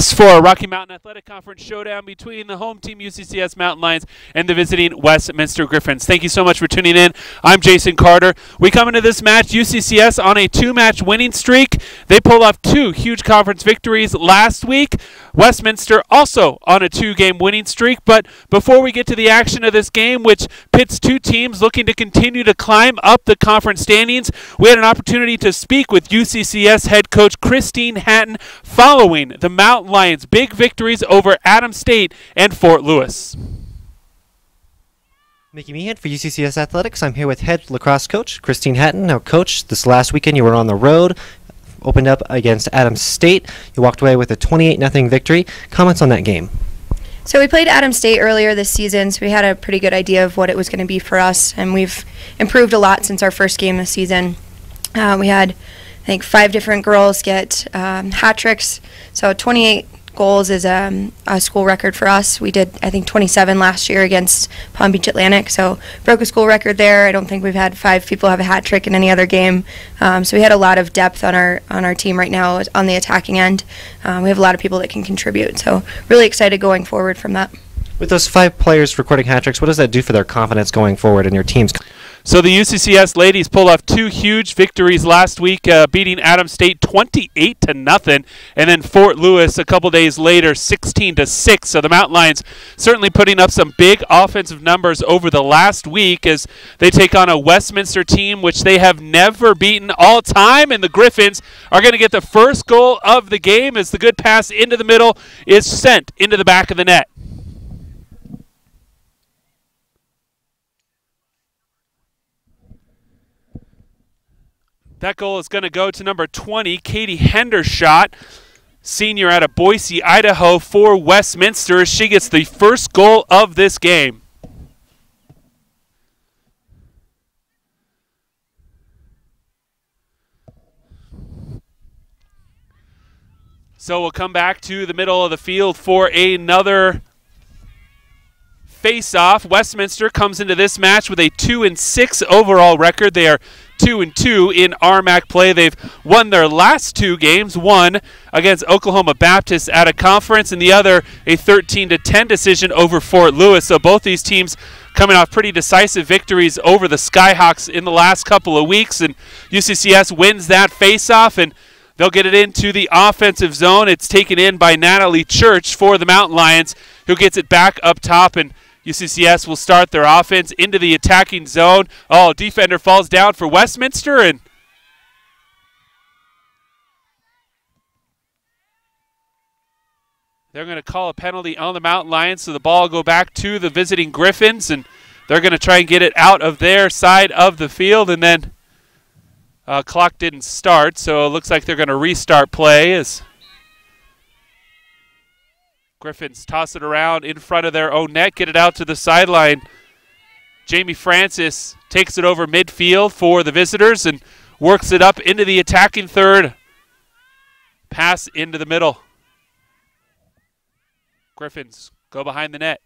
For a Rocky Mountain Athletic Conference showdown between the home team UCCS Mountain Lions and the visiting Westminster Griffins. Thank you so much for tuning in. I'm Jason Carter. We come into this match, UCCS on a two-match winning streak. They pulled off two huge conference victories last week. Westminster also on a two-game winning streak. But before we get to the action of this game, which pits two teams looking to continue to climb up the conference standings, we had an opportunity to speak with UCCS head coach Christine Hatton following the Mountain Lions' big victories over Adams State and Fort Lewis. Mickey Meehan for UCCS Athletics. I'm here with head lacrosse coach Christine Hatton. Now, coach, this last weekend you were on the road, opened up against Adams State. You walked away with a 28-0 victory. Comments on that game? So we played Adams State earlier this season, so we had a pretty good idea of what it was going to be for us, and we've improved a lot since our first game this season. We had, I think, 5 different girls get hat tricks, so 28 goals is a school record for us. We did, I think, 27 last year against Palm Beach Atlantic, so broke a school record there. I don't think we've had 5 people have a hat trick in any other game. So we had a lot of depth on our team right now on the attacking end. We have a lot of people that can contribute, so really excited going forward from that. With those 5 players recording hat tricks, what does that do for their confidence going forward in your team's? So the UCCS ladies pulled off 2 huge victories last week, beating Adams State 28-0, and then Fort Lewis a couple days later 16-6. So the Mountain Lions certainly putting up some big offensive numbers over the last week as they take on a Westminster team which they have never beaten all time, and the Griffins are going to get the first goal of the game as the good pass into the middle is sent into the back of the net. That goal is going to go to number 20, Katie Hendershot, senior out of Boise, Idaho, for Westminster. She gets the first goal of this game. So we'll come back to the middle of the field for another face-off. Westminster comes into this match with a 2-6 overall record. They are 2-2 in RMAC play. They've won their last 2 games, one against Oklahoma Baptist at a conference and the other a 13-10 decision over Fort Lewis. So both these teams coming off pretty decisive victories over the Skyhawks in the last couple of weeks, and UCCS wins that face-off and they'll get it into the offensive zone. It's taken in by Natalie Church for the Mountain Lions, who gets it back up top, and UCCS will start their offense into the attacking zone. Oh, defender falls down for Westminster, and they're going to call a penalty on the Mountain Lions, so the ball will go back to the visiting Griffins, and they're going to try and get it out of their side of the field, and then clock didn't start, so it looks like they're going to restart play as Griffins toss it around in front of their own net, get it out to the sideline. Jamie Francis takes it over midfield for the visitors and works it up into the attacking third. Pass into the middle. Griffins go behind the net.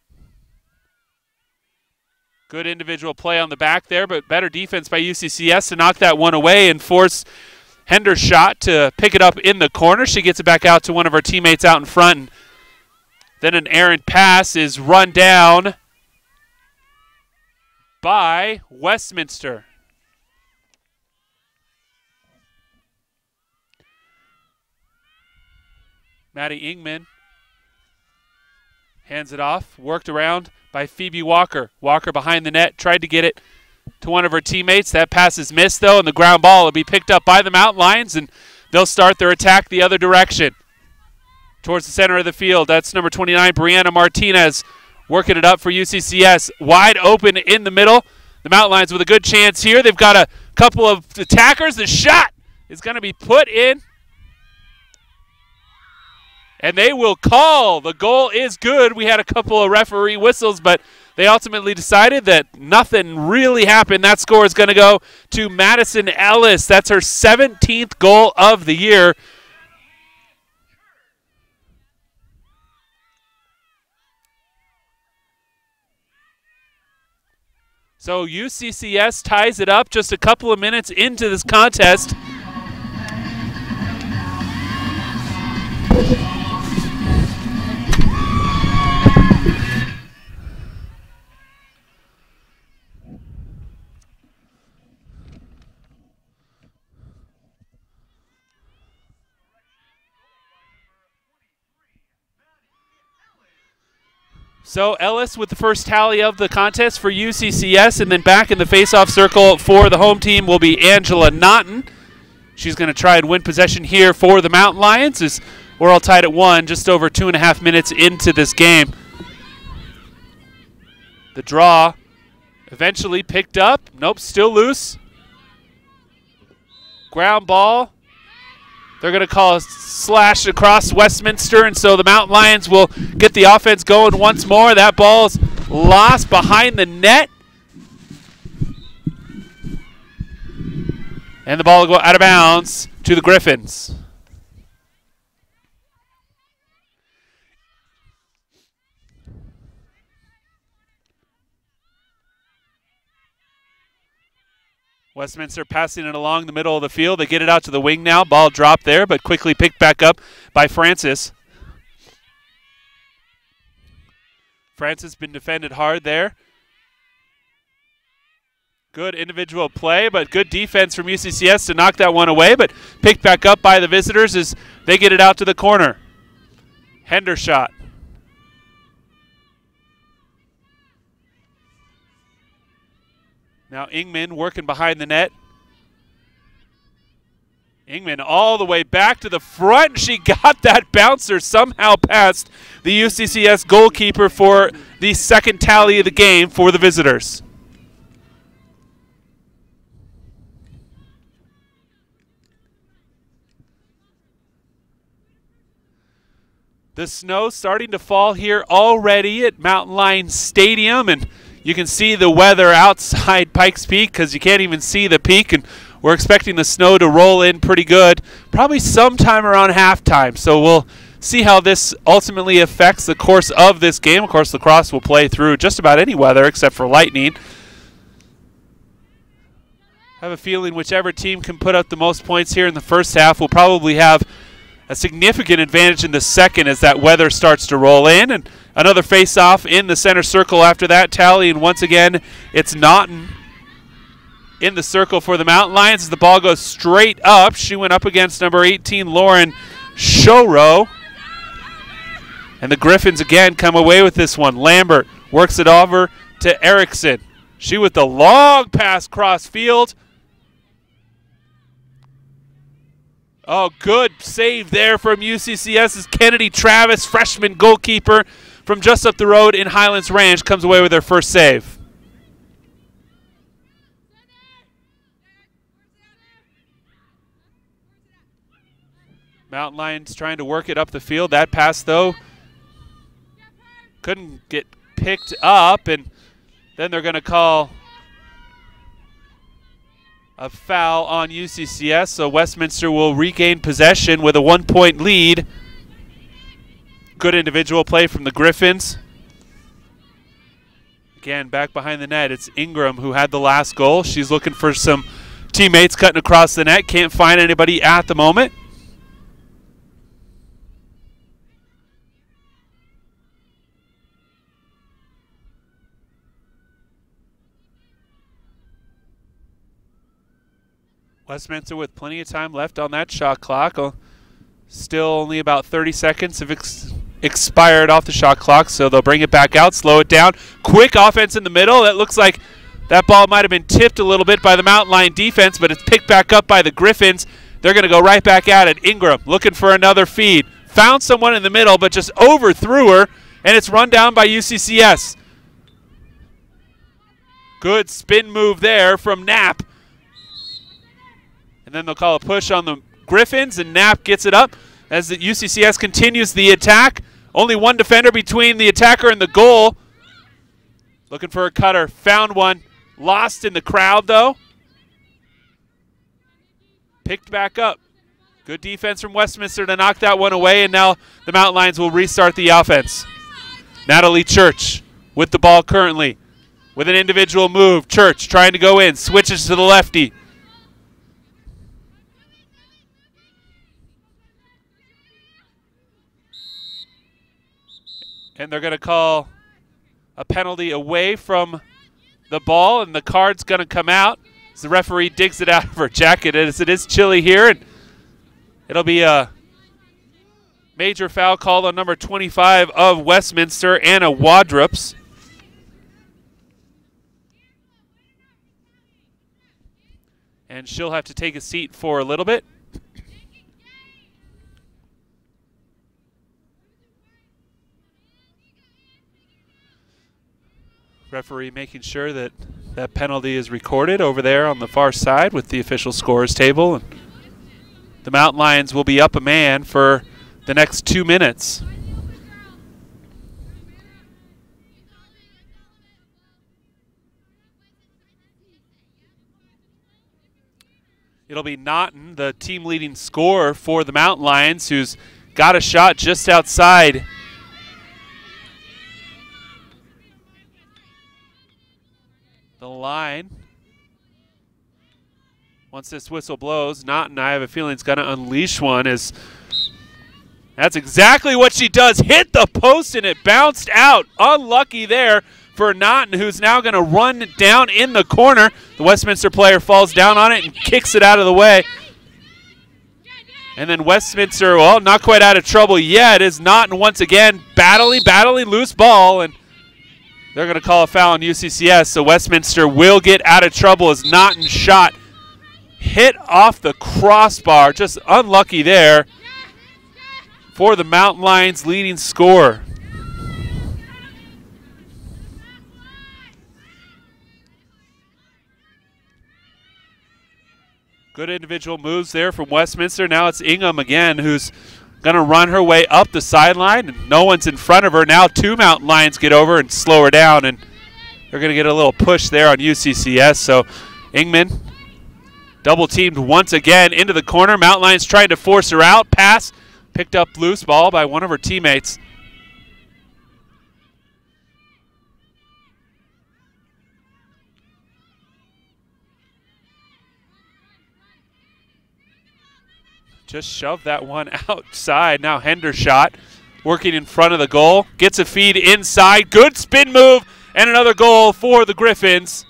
Good individual play on the back there, but better defense by UCCS to knock that one away and force Hendershot to pick it up in the corner. She gets it back out to one of her teammates out in front, and then an errant pass is run down by Westminster. Maddie Ingman hands it off, worked around by Phoebe Walker. Walker behind the net, tried to get it to one of her teammates. That pass is missed, though, and the ground ball will be picked up by the Mountain Lions, and they'll start their attack the other direction. Towards the center of the field, that's number 29, Brianna Martinez, working it up for UCCS. Wide open in the middle. The Mountain Lions with a good chance here. They've got a couple of attackers. The shot is going to be put in, and they will call. The goal is good. We had a couple of referee whistles, but they ultimately decided that nothing really happened. That score is going to go to Madison Ellis. That's her 17th goal of the year. So UCCS ties it up just a couple of minutes into this contest. So Ellis with the first tally of the contest for UCCS, and then back in the face-off circle for the home team will be Angela Naughton. She's going to try and win possession here for the Mountain Lions as we're all tied at 1, just over 2.5 minutes into this game. The draw eventually picked up. Nope, still loose. Ground ball. They're going to call a slash across Westminster, and so the Mountain Lions will get the offense going once more. That ball's lost behind the net. And the ball will go out of bounds to the Griffins. Westminster passing it along the middle of the field. They get it out to the wing now. Ball dropped there, but quickly picked back up by Francis. Francis been defended hard there. Good individual play, but good defense from UCCS to knock that one away, but picked back up by the visitors as they get it out to the corner. Hendershot. Now Ingman working behind the net. Ingman all the way back to the front. She got that bouncer somehow past the UCCS goalkeeper for the second tally of the game for the visitors. The snow starting to fall here already at Mountain Lions Stadium, and you can see the weather outside Pikes Peak because you can't even see the peak, and we're expecting the snow to roll in pretty good, probably sometime around halftime. So we'll see how this ultimately affects the course of this game. Of course, Lacrosse will play through just about any weather except for lightning. I have a feeling whichever team can put up the most points here in the first half will probably have a significant advantage in the second as that weather starts to roll in. And another face-off in the center circle after that tally, and once again it's Naughton in the circle for the Mountain Lions as the ball goes straight up. She went up against number 18, Lauren Showrow. And the Griffins again come away with this one. Lambert works it over to Erickson. She with the long pass cross field. Oh, good save there from UCCS's Kennedy Travis, freshman goalkeeper from just up the road in Highlands Ranch, comes away with her first save. Mountain Lions trying to work it up the field. That pass, though, couldn't get picked up, and then they're going to call a foul on UCCS, so Westminster will regain possession with a 1-point lead. Good individual play from the Griffins. Again, back behind the net, it's Ingram who had the last goal. She's looking for some teammates cutting across the net. Can't find anybody at the moment. Westminster with plenty of time left on that shot clock. Still only about 30 seconds have expired off the shot clock, so they'll bring it back out, slow it down. Quick offense in the middle. That looks like that ball might have been tipped a little bit by the Mountain Lion defense, but it's picked back up by the Griffins. They're going to go right back at it. Ingram looking for another feed. Found someone in the middle, but just overthrew her, and it's run down by UCCS. Good spin move there from Knapp. And then they'll call a push on the Griffins, and Knapp gets it up as the UCCS continues the attack. Only one defender between the attacker and the goal. Looking for a cutter. Found one. Lost in the crowd, though. Picked back up. Good defense from Westminster to knock that one away, and now the Mountain Lions will restart the offense. Natalie Church with the ball currently. With an individual move. Church trying to go in. Switches to the lefty. And they're going to call a penalty away from the ball, and the card's going to come out as the referee digs it out of her jacket as it is chilly here. And it'll be Major foul called on number 25 of Westminster, Anna Wadrups. And she'll have to take a seat for a little bit. Referee making sure that that penalty is recorded over there on the far side with the official scores table. And the Mountain Lions will be up a man for the next 2 minutes. It'll be Naughton, the team leading scorer for the Mountain Lions, who's got a shot just outside the line. Once this whistle blows, Naughton, I have a feeling, is going to unleash one. That's exactly what she does. Hit the post and it bounced out. Unlucky there for Naughton, who's now going to run down in the corner. The Westminster player falls down on it and kicks it out of the way. And then Westminster, well, not quite out of trouble yet, is Naughton once again battling loose ball, and they're going to call a foul on UCCS, so Westminster will get out of trouble as Naughton's shot hit off the crossbar. Just unlucky there for the Mountain Lions leading scorer. Good individual moves there from Westminster. Now it's Ingham again, who's going to run her way up the sideline, and no one's in front of her. Now two Mountain Lions get over and slow her down, and they're going to get a little push there on UCCS. So Ingman double teamed once again into the corner. Mountain Lions trying to force her out. Pass picked up loose ball by one of her teammates. Just shoved that one outside. Now Hendershot working in front of the goal. Gets a feed inside. Good spin move and another goal for the Griffins.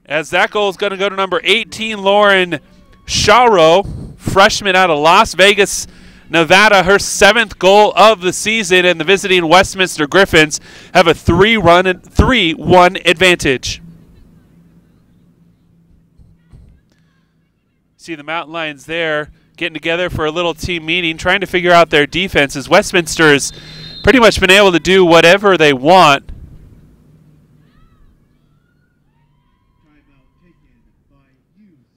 As that goal is going to go to number 18, Lauren Sharo, freshman out of Las Vegas, Nevada, her 7th goal of the season, and the visiting Westminster Griffins have a 3-1 advantage. See the Mountain Lions there getting together for a little team meeting, trying to figure out their defenses. Westminster has pretty much been able to do whatever they want.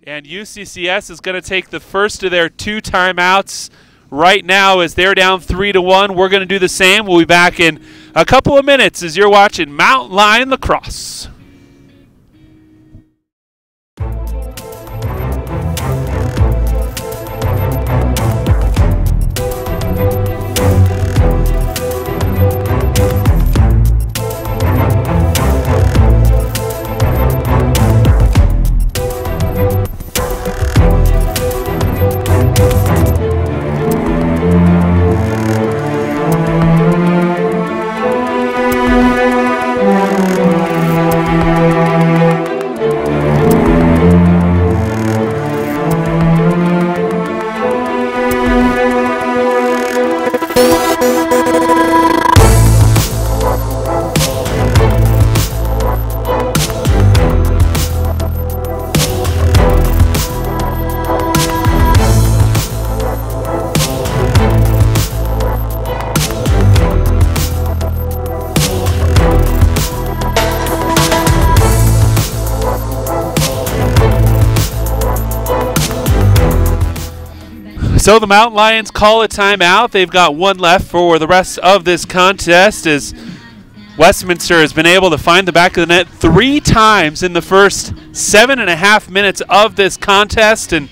And UCCS is going to take the first of their 2 timeouts right now as they're down 3-1. We're going to do the same. We'll be back in a couple of minutes as you're watching Mountain Lion Lacrosse. So the Mountain Lions call a timeout. They've got one left for the rest of this contest as Westminster has been able to find the back of the net 3 times in the first 7.5 minutes of this contest, and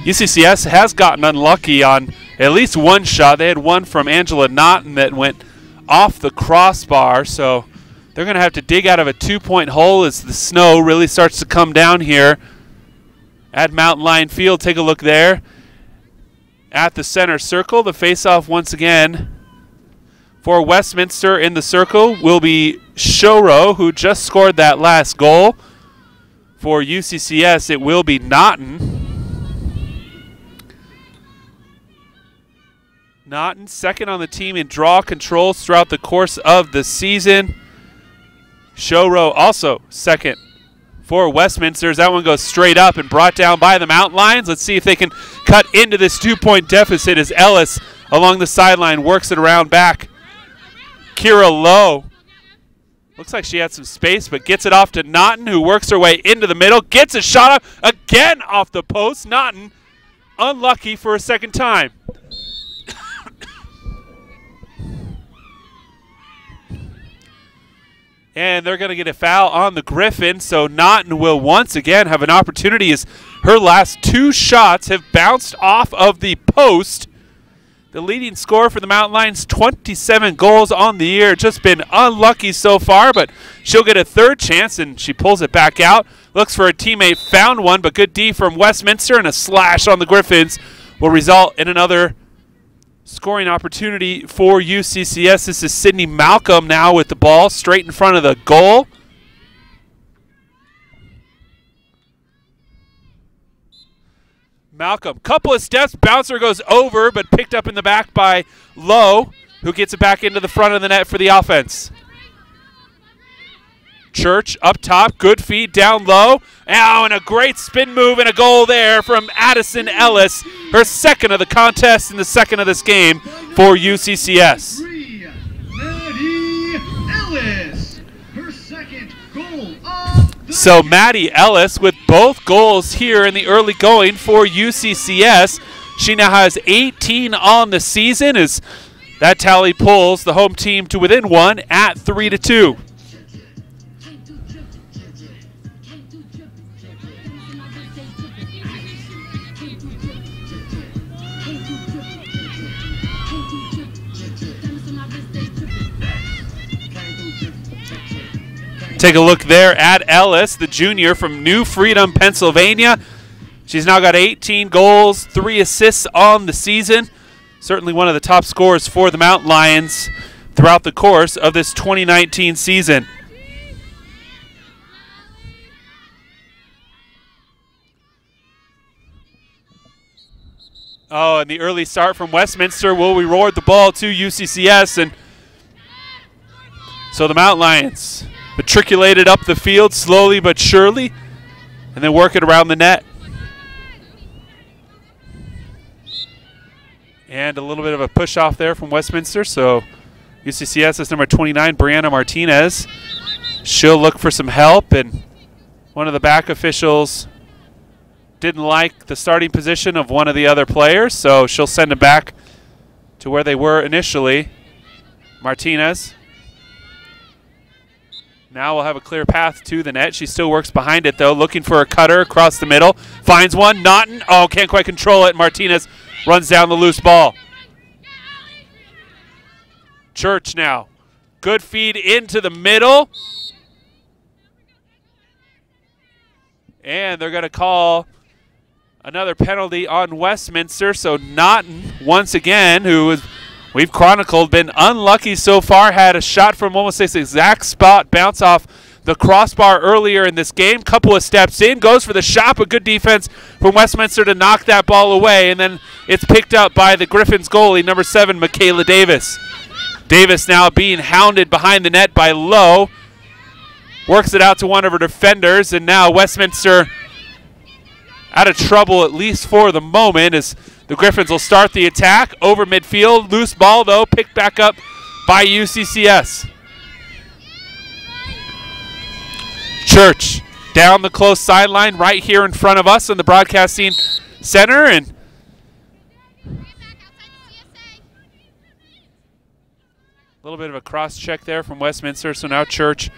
UCCS has gotten unlucky on at least one shot. They had one from Angela Naughton that went off the crossbar, so they're going to have to dig out of a 2-point hole as the snow really starts to come down here at Mountain Lion Field. Take a look there. At the center circle, the face-off once again for Westminster in the circle will be Shoro, who just scored that last goal. For UCCS, it will be Naughton. Naughton, second on the team in draw controls throughout the course of the season. Showrow also second for Westminster. That one goes straight up and brought down by the Mountain Lions. Let's see if they can cut into this 2-point deficit as Ellis along the sideline works it around back. Kira Lowe. Looks like she had some space, but gets it off to Naughton, who works her way into the middle. Gets a shot up again off the post. Naughton unlucky for a second time. And they're going to get a foul on the Griffins, so Naughton will once again have an opportunity as her last 2 shots have bounced off of the post. The leading scorer for the Mountain Lions, 27 goals on the year. Just been unlucky so far, but she'll get a third chance, and she pulls it back out. Looks for a teammate, found one, but good D from Westminster, and a slash on the Griffins will result in another scoring opportunity for UCCS. This is Sydney Malcolm now with the ball straight in front of the goal. Malcolm, couple of steps, bouncer goes over, but picked up in the back by Lowe, who gets it back into the front of the net for the offense. Church up top, good feed down low. Now, and a great spin move and a goal there from Addison Ellis, her second of the contest and the second of this game for UCCS. Maddie Ellis, her second goal of the So Maddie Ellis with both goals here in the early going for UCCS. She now has 18 on the season as that tally pulls the home team to within 1 at 3-2. Take a look there at Ellis, the junior from New Freedom, Pennsylvania. She's now got 18 goals, 3 assists on the season. Certainly one of the top scorers for the Mountain Lions throughout the course of this 2019 season. Oh, and the early start from Westminster will reward the ball to UCCS. And so the Mountain Lions matriculated up the field slowly but surely, and then work it around the net. And a little bit of a push off there from Westminster, so UCCS is number 29, Brianna Martinez. She'll look for some help, and one of the back officials didn't like the starting position of one of the other players, so she'll send them back to where they were initially. Martinez. Now we'll have a clear path to the net. She still works behind it, though, looking for a cutter across the middle. Finds one. Naughton. Oh, can't quite control it. Martinez runs down the loose ball. Church now. Good feed into the middle. And they're going to call another penalty on Westminster. So Naughton, once again, who is, we've chronicled, been unlucky so far, had a shot from almost this exact spot, bounce off the crossbar earlier in this game. Couple of steps in, goes for the shot, but good defense from Westminster to knock that ball away, and then it's picked up by the Griffins goalie, number 7, Michaela Davis. Davis now being hounded behind the net by Lowe. Works it out to one of her defenders, and now Westminster out of trouble, at least for the moment, as the Griffins will start the attack over midfield. Loose ball, though, picked back up by UCCS. Church down the close sideline right here in front of us in the broadcasting center. And a little bit of a cross check there from Westminster. So now Church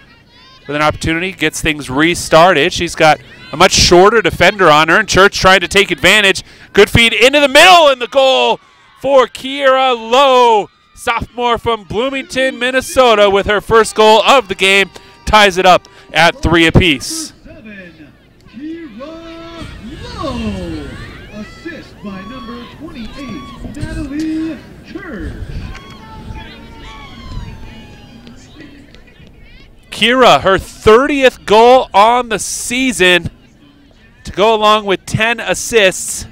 with an opportunity, gets things restarted. She's got a much shorter defender on her, and Church trying to take advantage. Good feed into the middle, and the goal for Kiera Lowe, sophomore from Bloomington, Minnesota, with her first goal of the game. Ties it up at 3 apiece. Number 7, Kiera Lowe. Assist by number 28, Natalie Church. Kira, her 30th goal on the season to go along with 10 assists.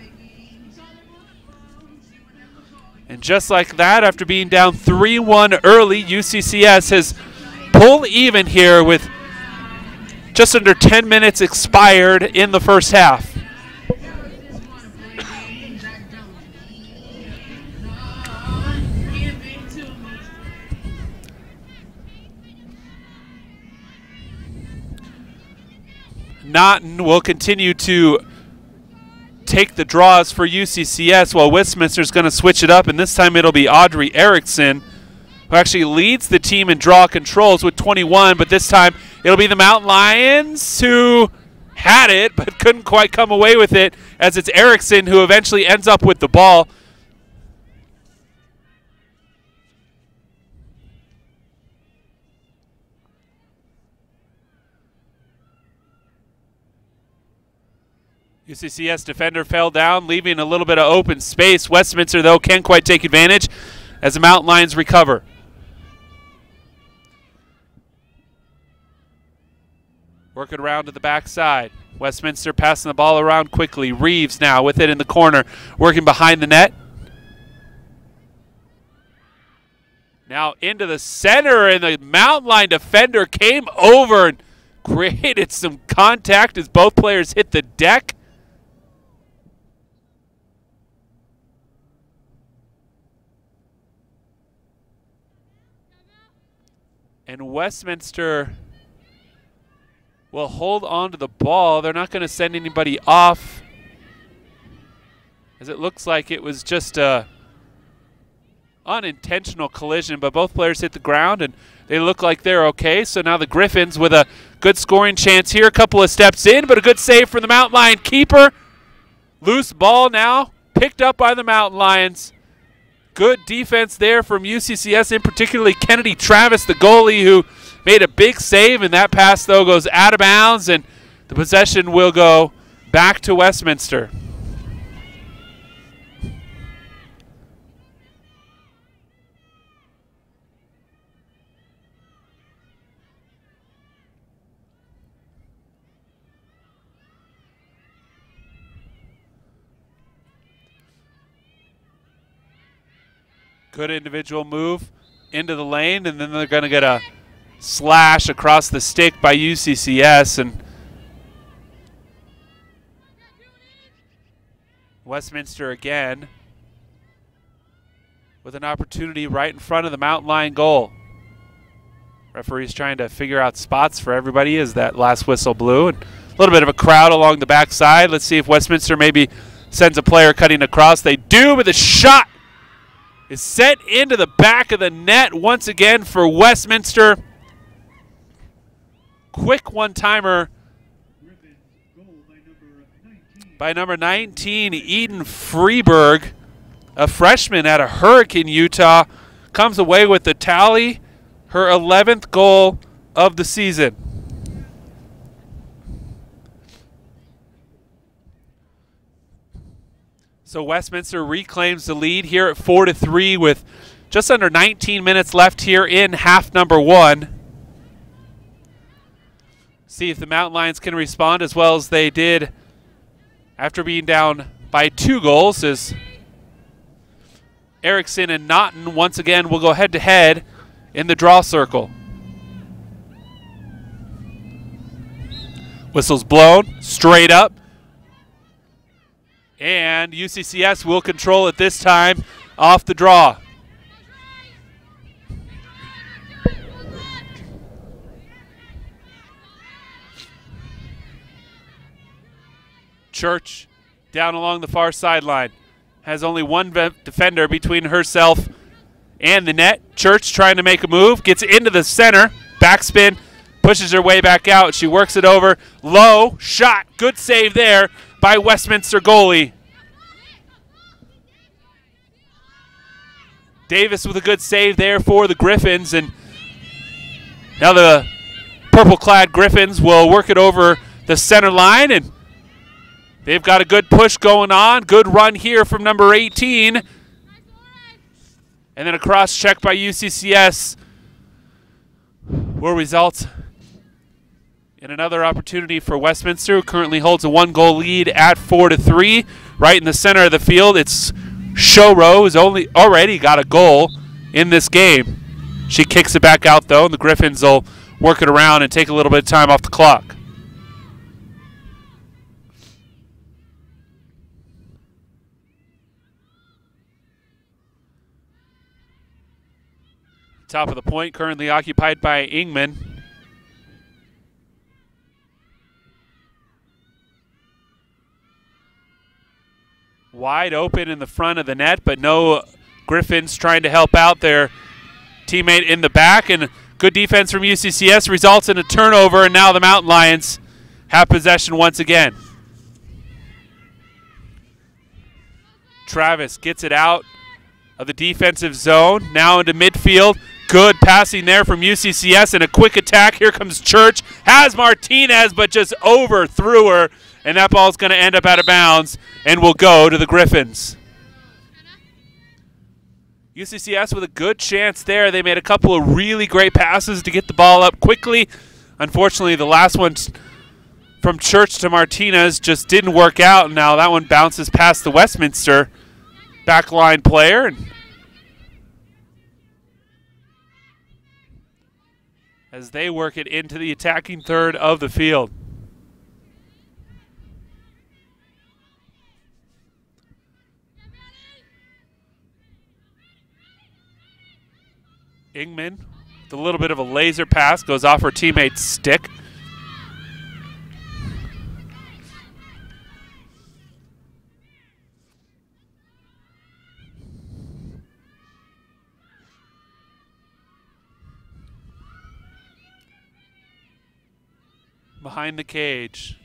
And just like that, after being down 3-1 early, UCCS has pulled even here with just under 10 minutes expired in the first half. Naughton will continue to take the draws for UCCS while Westminster's going to switch it up, and this time it'll be Audrey Erickson who actually leads the team in draw controls with 21, but this time it'll be the Mountain Lions who had it but couldn't quite come away with it, as it's Erickson who eventually ends up with the ball. UCCS defender fell down, leaving a little bit of open space. Westminster, though, can't quite take advantage as the Mountain Lions recover. Working around to the backside. Westminster passing the ball around quickly. Reeves now with it in the corner, working behind the net. Now into the center, and the Mountain Line defender came over and created some contact as both players hit the deck. And Westminster will hold on to the ball. They're not going to send anybody off, as it looks like it was just a unintentional collision, but both players hit the ground and they look like they're okay. So now the Griffins with a good scoring chance here. A couple of steps in, but a good save from the Mountain Lion keeper. Loose ball now picked up by the Mountain Lions. Good defense there from UCCS, in particularly Kennedy Travis, the goalie, who made a big save, and that pass, though, goes out of bounds, and the possession will go back to Westminster. Good individual move into the lane, and then they're going to get a slash across the stick by UCCS, and Westminster again with an opportunity right in front of the Mountain Lion goal. Referee's trying to figure out spots for everybody as that last whistle blew, and a little bit of a crowd along the backside. Let's see if Westminster maybe sends a player cutting across. They do, but the shot is set into the back of the net once again for Westminster. Quick one-timer by number 19, Eden Freeberg, a freshman out of Hurricane, Utah, comes away with the tally, her 11th goal of the season. So Westminster reclaims the lead here at 4-3 with just under 19 minutes left here in half number one. See if the Mountain Lions can respond as well as they did after being down by 2 goals, as Erickson and Naughton once again will go head-to-head in the draw circle. Whistle's blown, straight up. And UCCS will control it this time off the draw. Church down along the far sideline. Has only one defender between herself and the net. Church trying to make a move. Gets into the center. Backspin. Pushes her way back out. She works it over. Low shot. Good save there by Westminster goalie. Davis with a good save there for the Griffins. And now the purple-clad Griffins will work it over the center line, and they've got a good push going on. Good run here from number 18. And then a cross check by UCCS will result in another opportunity for Westminster, who currently holds a 1-goal lead at 4-3. Right in the center of the field, it's Showrow has already got a goal in this game. She kicks it back out, though, and the Griffins will work it around and take a little bit of time off the clock. Top of the point, currently occupied by Ingman. Wide open in the front of the net, but no Griffins trying to help out their teammate in the back. And good defense from UCCS results in a turnover, and now the Mountain Lions have possession once again. Travis gets it out of the defensive zone, now into midfield. Good passing there from UCCS and a quick attack. Here comes Church. Has Martinez, but just overthrew her. And that ball's going to end up out of bounds and will go to the Griffins. UCCS with a good chance there. They made a couple of really great passes to get the ball up quickly. Unfortunately, the last one from Church to Martinez just didn't work out. And now that one bounces past the Westminster backline player. And as they work it into the attacking third of the field. Ingman, with a little bit of a laser pass, goes off her teammate's stick. Behind the cage,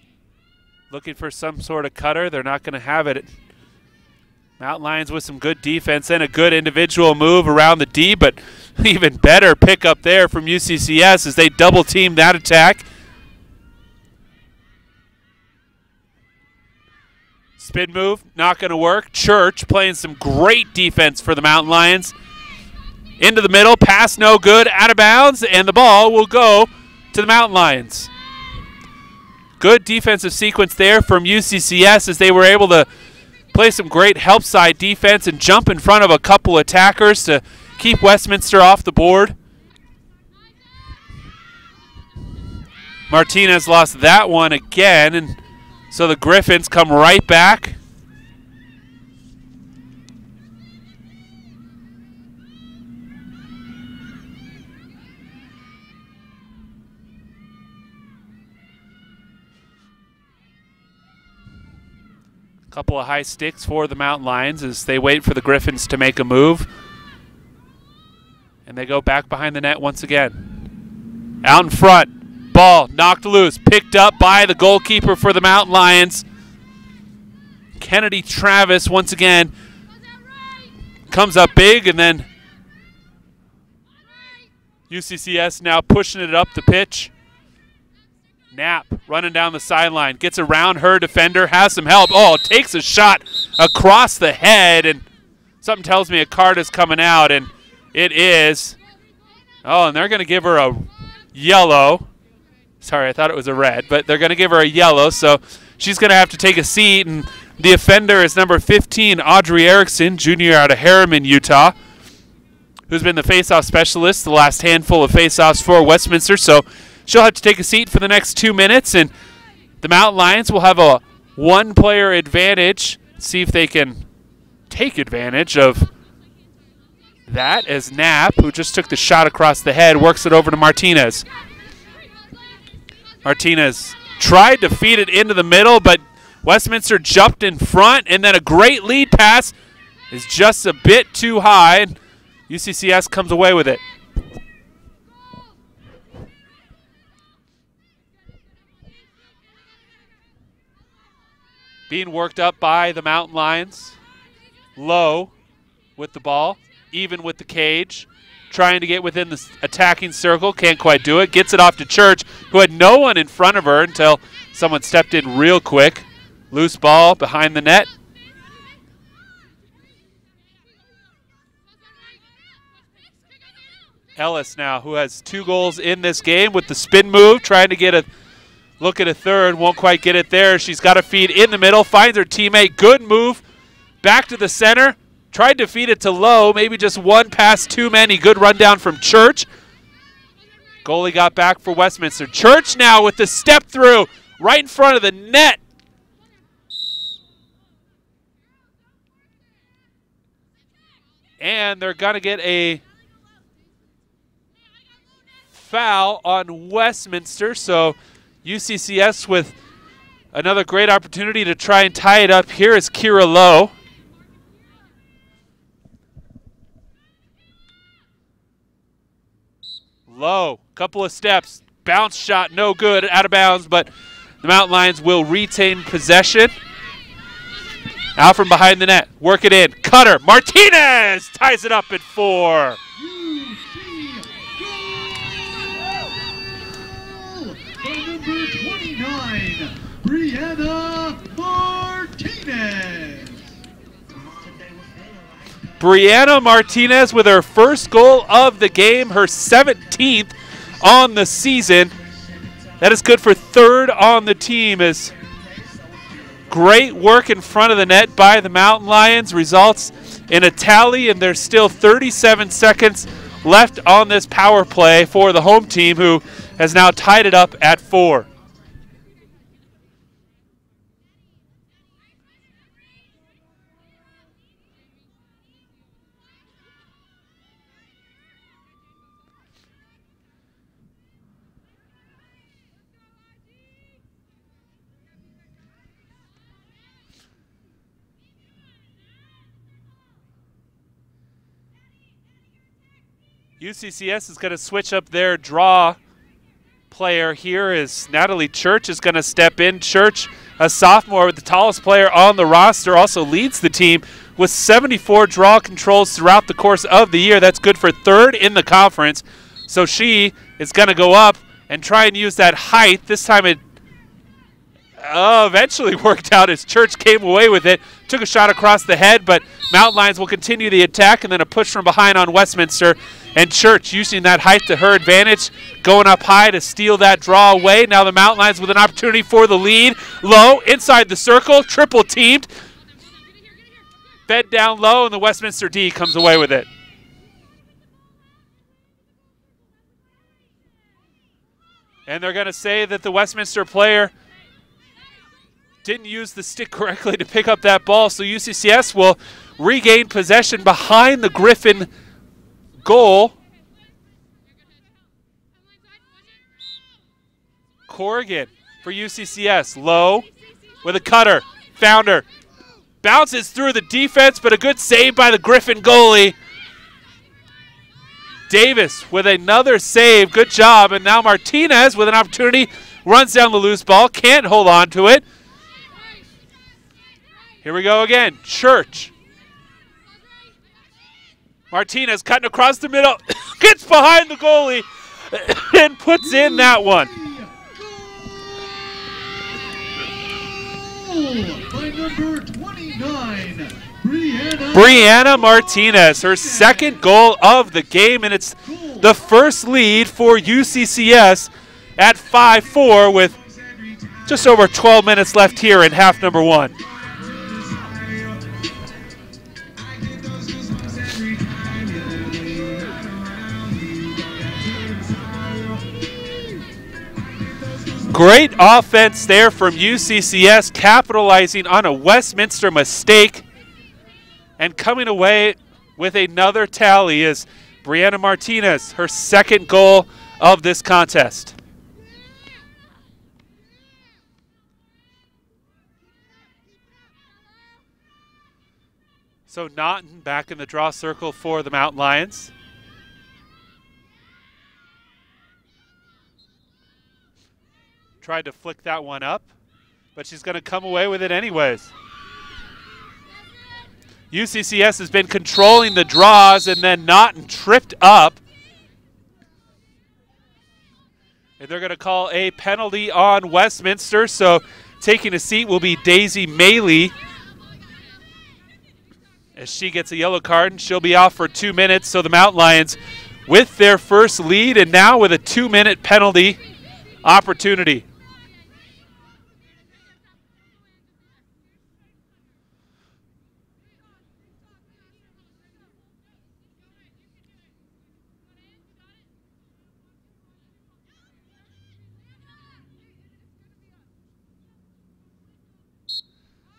looking for some sort of cutter. They're not going to have it. Mountain Lions with some good defense and a good individual move around the D, but even better pickup there from UCCS as they double team that attack. Spin move, not going to work. Church playing some great defense for the Mountain Lions. Into the middle, pass no good, out of bounds, and the ball will go to the Mountain Lions. Good defensive sequence there from UCCS as they were able to play some great help side defense and jump in front of a couple attackers to keep Westminster off the board. Martinez lost that one again, and so the Griffins come right back. Couple of high sticks for the Mountain Lions as they wait for the Griffins to make a move. And they go back behind the net once again. Out in front, ball knocked loose, picked up by the goalkeeper for the Mountain Lions. Kennedy Travis once again comes up big, and then UCCS now pushing it up the pitch. Knapp running down the sideline, gets around her defender, has some help. Oh, takes a shot across the head, and something tells me a card is coming out, and it is. Oh, and they're going to give her a yellow. Sorry, I thought it was a red, but they're going to give her a yellow, so she's going to have to take a seat, and the offender is number 15, Audrey Erickson, junior out of Harriman, Utah, who's been the face-off specialist the last handful of face-offs for Westminster, so she'll have to take a seat for the next 2 minutes, and the Mountain Lions will have a one-player advantage. See if they can take advantage of that as Knapp, who just took the shot across the head, works it over to Martinez. Martinez tried to feed it into the middle, but Westminster jumped in front, and then a great lead pass is just a bit too high, and UCCS comes away with it. Being worked up by the Mountain Lions. Low with the ball, even with the cage. Trying to get within the attacking circle, can't quite do it. Gets it off to Church, who had no one in front of her until someone stepped in real quick. Loose ball behind the net. Ellis now, who has 2 goals in this game with the spin move, trying to get a look at a third, won't quite get it there. She's got a feed in the middle, finds her teammate. Good move back to the center. Tried to feed it to Lowe. Maybe just one pass too many. Good rundown from Church. Goalie got back for Westminster. Church now with the step through right in front of the net. And they're going to get a foul on Westminster. So UCCS with another great opportunity to try and tie it up. Here is Kira Lowe. Lowe, couple of steps, bounce shot, no good, out of bounds, but the Mountain Lions will retain possession. Out from behind the net, work it in. Cutter, Martinez ties it up at 4. Number 29, Brianna Martinez. Brianna Martinez with her first goal of the game, her 17th on the season. That is good for 3rd on the team. As great work in front of the net by the Mountain Lions results in a tally, and there's still 37 seconds left on this power play for the home team, who has now tied it up at 4. UCCS is going to switch up their draw player here as Natalie Church is going to step in. Church, a sophomore, the tallest player on the roster, also leads the team with 74 draw controls throughout the course of the year. That's good for 3rd in the conference. So she is going to go up and try and use that height. This time it eventually worked out as Church came away with it. Took a shot across the head, but Mountain Lions will continue the attack, and then a push from behind on Westminster. And Church using that height to her advantage, going up high to steal that draw away. Now the Mountain Lions with an opportunity for the lead. Low inside the circle, triple teamed. Fed down low, and the Westminster D comes away with it. And they're going to say that the Westminster player didn't use the stick correctly to pick up that ball, so UCCS will regain possession behind the Griffin goal. Corrigan for UCCS. Low with a cutter. Found her. Bounces through the defense, but a good save by the Griffin goalie. Davis with another save. Good job. And now Martinez with an opportunity. Runs down the loose ball. Can't hold on to it. Here we go again. Church. Martinez cutting across the middle. Gets behind the goalie and puts in that one. By number 29, Brianna Martinez, her 2nd goal of the game, and it's the first lead for UCCS at 5-4 with just over 12 minutes left here in half number 1. Great offense there from UCCS, capitalizing on a Westminster mistake and coming away with another tally is Brianna Martinez, her 2nd goal of this contest. So Naughton back in the draw circle for the Mountain Lions. Tried to flick that one up, but she's going to come away with it anyways. UCCS has been controlling the draws, and then Naughton tripped up. And they're going to call a penalty on Westminster, so taking a seat will be Daisy Maley. As she gets a yellow card, and she'll be off for 2 minutes. So the Mountain Lions with their first lead, and now with a 2-minute penalty opportunity.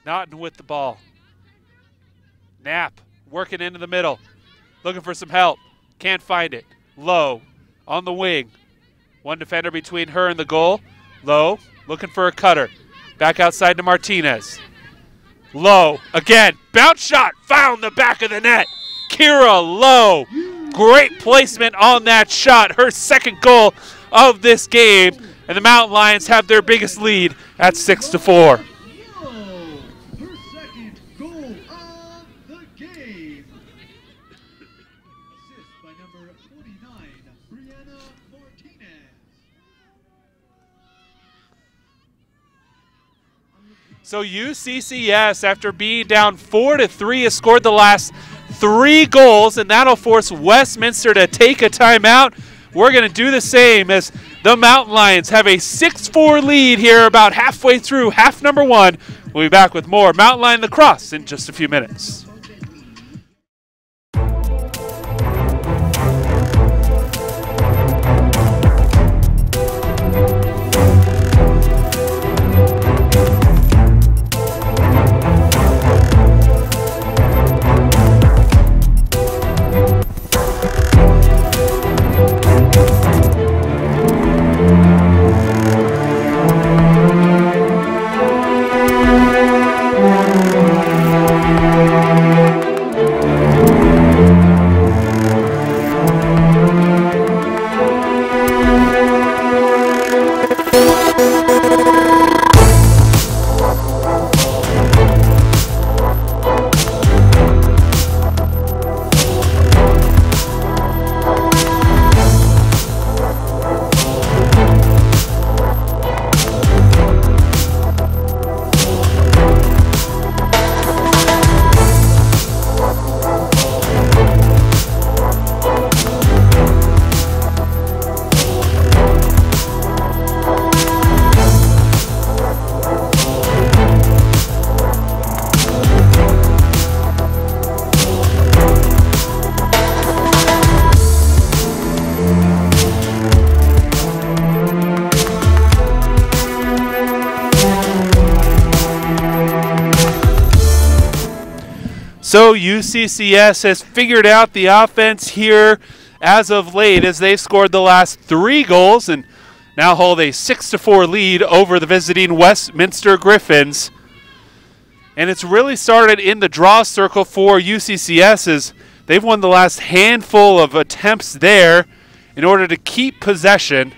Naughton with the ball. Knapp working into the middle. Looking for some help. Can't find it. Low on the wing. One defender between her and the goal. Low looking for a cutter. Back outside to Martinez. Low again. Bounce shot. Found the back of the net. Kira Low. Great placement on that shot. Her second goal of this game. And the Mountain Lions have their biggest lead at 6-4. Her second goal of the game. Assist by number 49, Brianna Martinez. So UCCS, after being down 4-3, has scored the last 3 goals, and that'll force Westminster to take a timeout. We're going to do the same as the Mountain Lions have a 6-4 lead here about halfway through half number 1. We'll be back with more Mountain Lion Lacrosse in just a few minutes. So UCCS has figured out the offense here as of late as they've scored the last 3 goals and now hold a 6-4 lead over the visiting Westminster Griffins. And it's really started in the draw circle for UCCS as they've won the last handful of attempts there in order to keep possession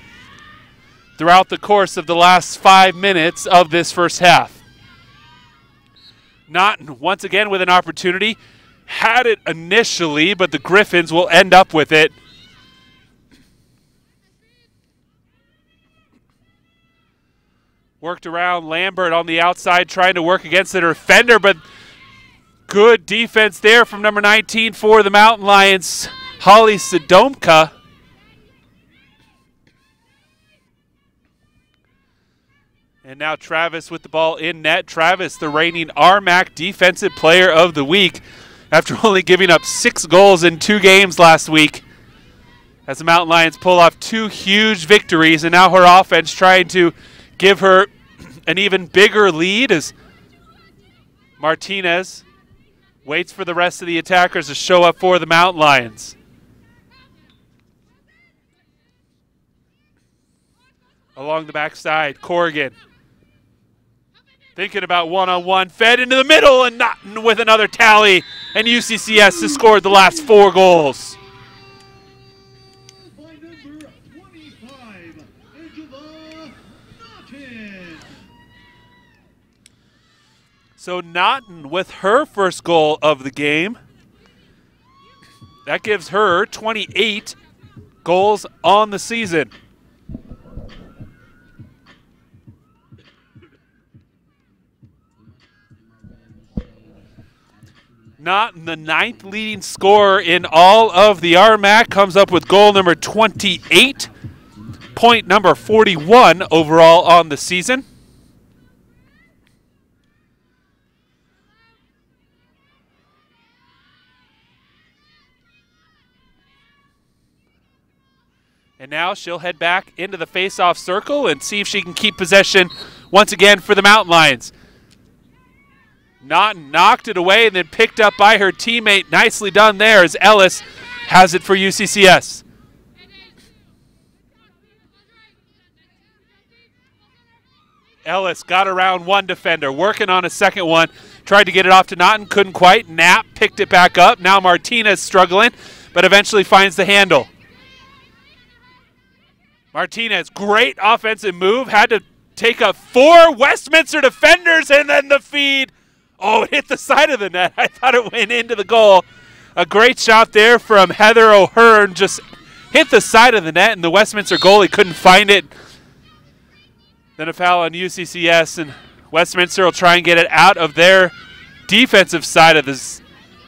throughout the course of the last 5 minutes of this first half. Naughton once again with an opportunity. Had it initially, but the Griffins will end up with it. Worked around Lambert on the outside, trying to work against the defender, but good defense there from number 19 for the Mountain Lions, Holly Sodomka. And now Travis with the ball in net. Travis, the reigning RMAC Defensive Player of the Week, after only giving up 6 goals in 2 games last week. As the Mountain Lions pull off 2 huge victories, and now her offense trying to give her an even bigger lead as Martinez waits for the rest of the attackers to show up for the Mountain Lions. Along the backside, Corrigan thinking about one-on-one, fed into the middle, and Naughton with another tally. And UCCS has scored the last 4 goals. By number 25, Angela Naughton. So Naughton with her first goal of the game. That gives her 28 goals on the season. Naughton, the 9th leading scorer in all of the RMAC, comes up with goal number 28, point number 41 overall on the season. And now she'll head back into the face-off circle and see if she can keep possession once again for the Mountain Lions. Naughton knocked it away and then picked up by her teammate. Nicely done there as Ellis has it for UCCS. Ellis got around one defender, working on a second one. Tried to get it off to Naughton, couldn't quite. Knapp picked it back up. Now Martinez struggling, but eventually finds the handle. Martinez, great offensive move. Had to take up 4 Westminster defenders and then the feed. Oh, it hit the side of the net. I thought it went into the goal. A great shot there from Heather O'Hearn. Just hit the side of the net, and the Westminster goalie couldn't find it. Then a foul on UCCS, and Westminster will try and get it out of their defensive side of this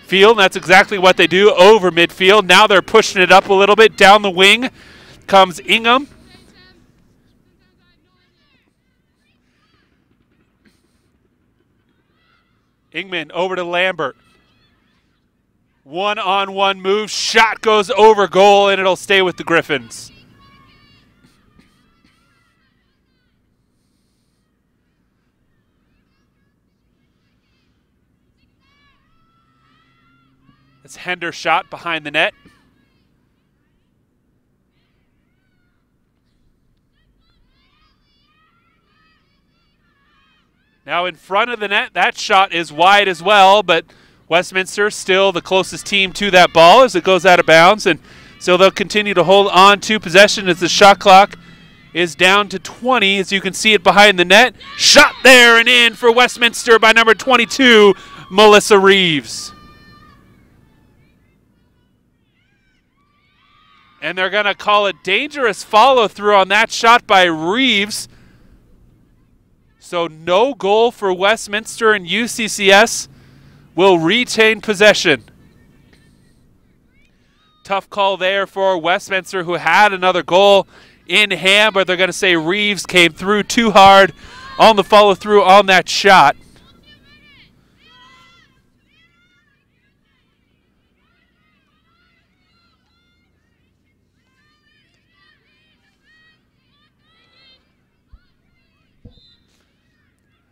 field. And that's exactly what they do over midfield. Now they're pushing it up a little bit. Down the wing comes Ingham. Ingman over to Lambert. One-on-one move. Shot goes over goal, and it'll stay with the Griffins. It's Hender shot behind the net. Now in front of the net, that shot is wide as well, but Westminster still the closest team to that ball as it goes out of bounds, and so they'll continue to hold on to possession as the shot clock is down to 20, as you can see it behind the net. Shot there and in for Westminster by number 22, Melissa Reeves. And they're going to call a dangerous follow-through on that shot by Reeves. So no goal for Westminster, and UCCS will retain possession. Tough call there for Westminster, who had another goal in hand, but they're going to say Reeves came through too hard on the follow-through on that shot.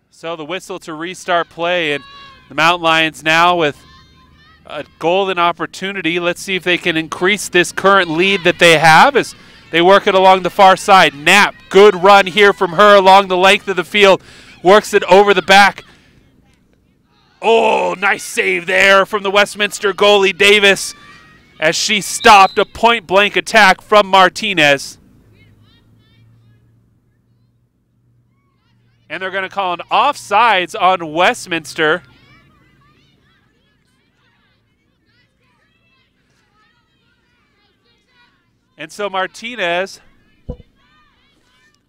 So the whistle to restart play, and the Mountain Lions now with a golden opportunity. Let's see if they can increase this current lead that they have as they work it along the far side. Knapp, good run here from her along the length of the field. Works it over the back. Oh, nice save there from the Westminster goalie Davis as she stopped a point-blank attack from Martinez. And they're going to call an offsides on Westminster. And so Martinez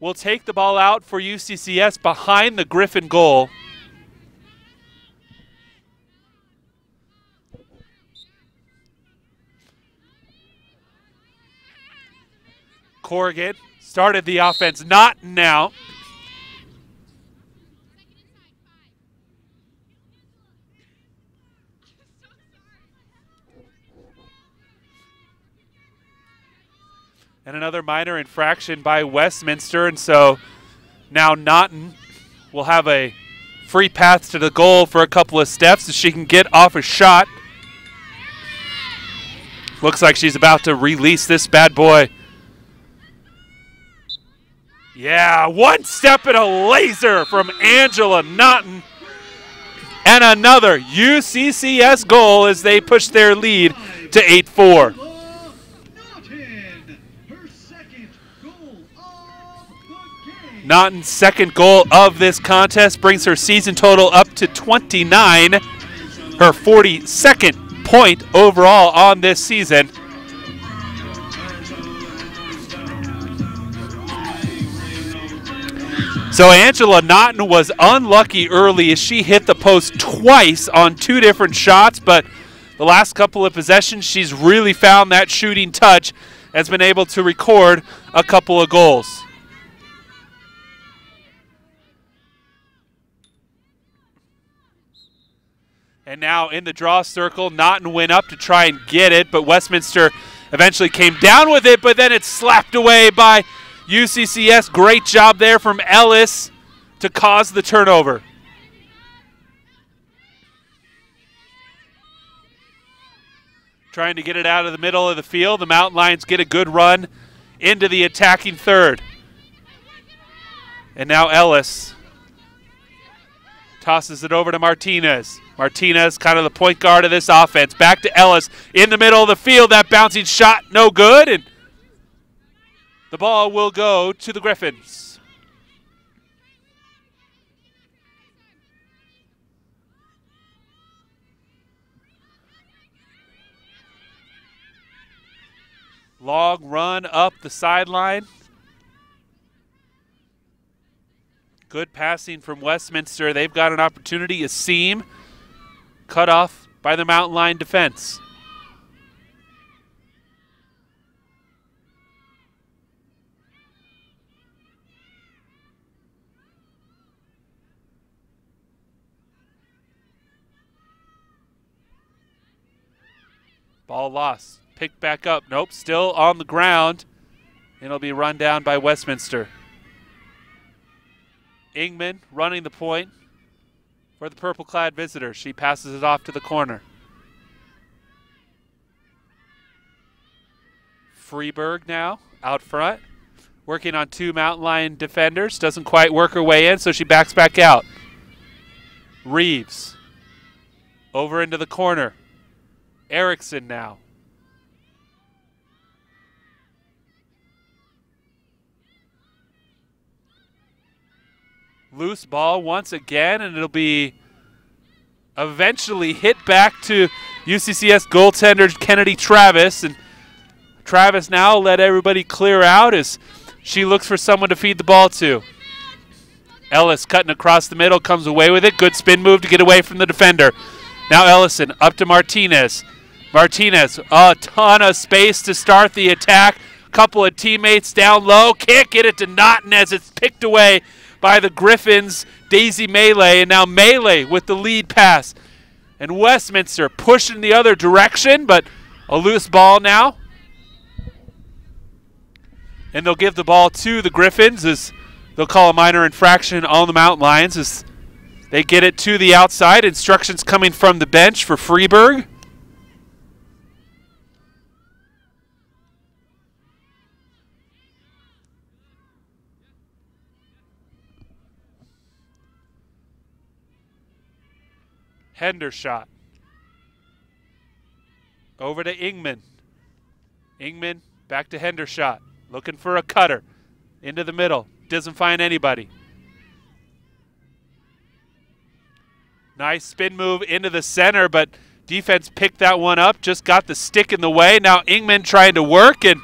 will take the ball out for UCCS behind the Griffin goal. Corrigan started the offense, not now. And another minor infraction by Westminster, and so now Naughton will have a free path to the goal for a couple of steps as she can get off a shot. Looks like she's about to release this bad boy. Yeah, one step and a laser from Angela Naughton. And another UCCS goal as they push their lead to 8-4. Naughton's second goal of this contest brings her season total up to 29, her 42nd point overall on this season. So Angela Naughton was unlucky early as she hit the post twice on 2 different shots, but the last couple of possessions she's really found that shooting touch and has been able to record a couple of goals. And now in the draw circle, Naughton went up to try and get it, but Westminster eventually came down with it, but then it's slapped away by UCCS. Great job there from Ellis to cause the turnover. trying to get it out of the middle of the field. The Mountain Lions get a good run into the attacking third. And now Ellis tosses it over to Martinez. Martinez, kind of the point guard of this offense. Back to Ellis in the middle of the field. That bouncing shot, no good. And the ball will go to the Griffins. Long run up the sideline. Good passing from Westminster. They've got an opportunity. A seam cut off by the Mountain Lion defense. Ball lost. Picked back up. Nope, still on the ground. It'll be run down by Westminster. Ingman running the point for the purple-clad visitors. She passes it off to the corner. Freeberg now out front, working on two Mountain Lion defenders. Doesn't quite work her way in, so she backs back out. Reeves over into the corner. Erickson now. Loose ball once again, and it'll be eventually hit back to UCCS goaltender Kennedy Travis. And Travis now let everybody clear out as she looks for someone to feed the ball to. Ellis cutting across the middle, comes away with it. Good spin move to get away from the defender. Now Ellison up to Martinez. Martinez, a ton of space to start the attack. Couple of teammates down low. Can't get it to Naughton as it's picked away by the Griffins, Daisy Melee, and now Melee with the lead pass. And Westminster pushing the other direction, but a loose ball now. And they'll give the ball to the Griffins as they'll call a minor infraction on the Mountain Lions as they get it to the outside. Instructions coming from the bench for Freeberg. Hendershot. Over to Ingman. Ingman back to Hendershot. Looking for a cutter. Into the middle. Doesn't find anybody. Nice spin move into the center, but defense picked that one up. Just got the stick in the way. Now Ingman trying to work, and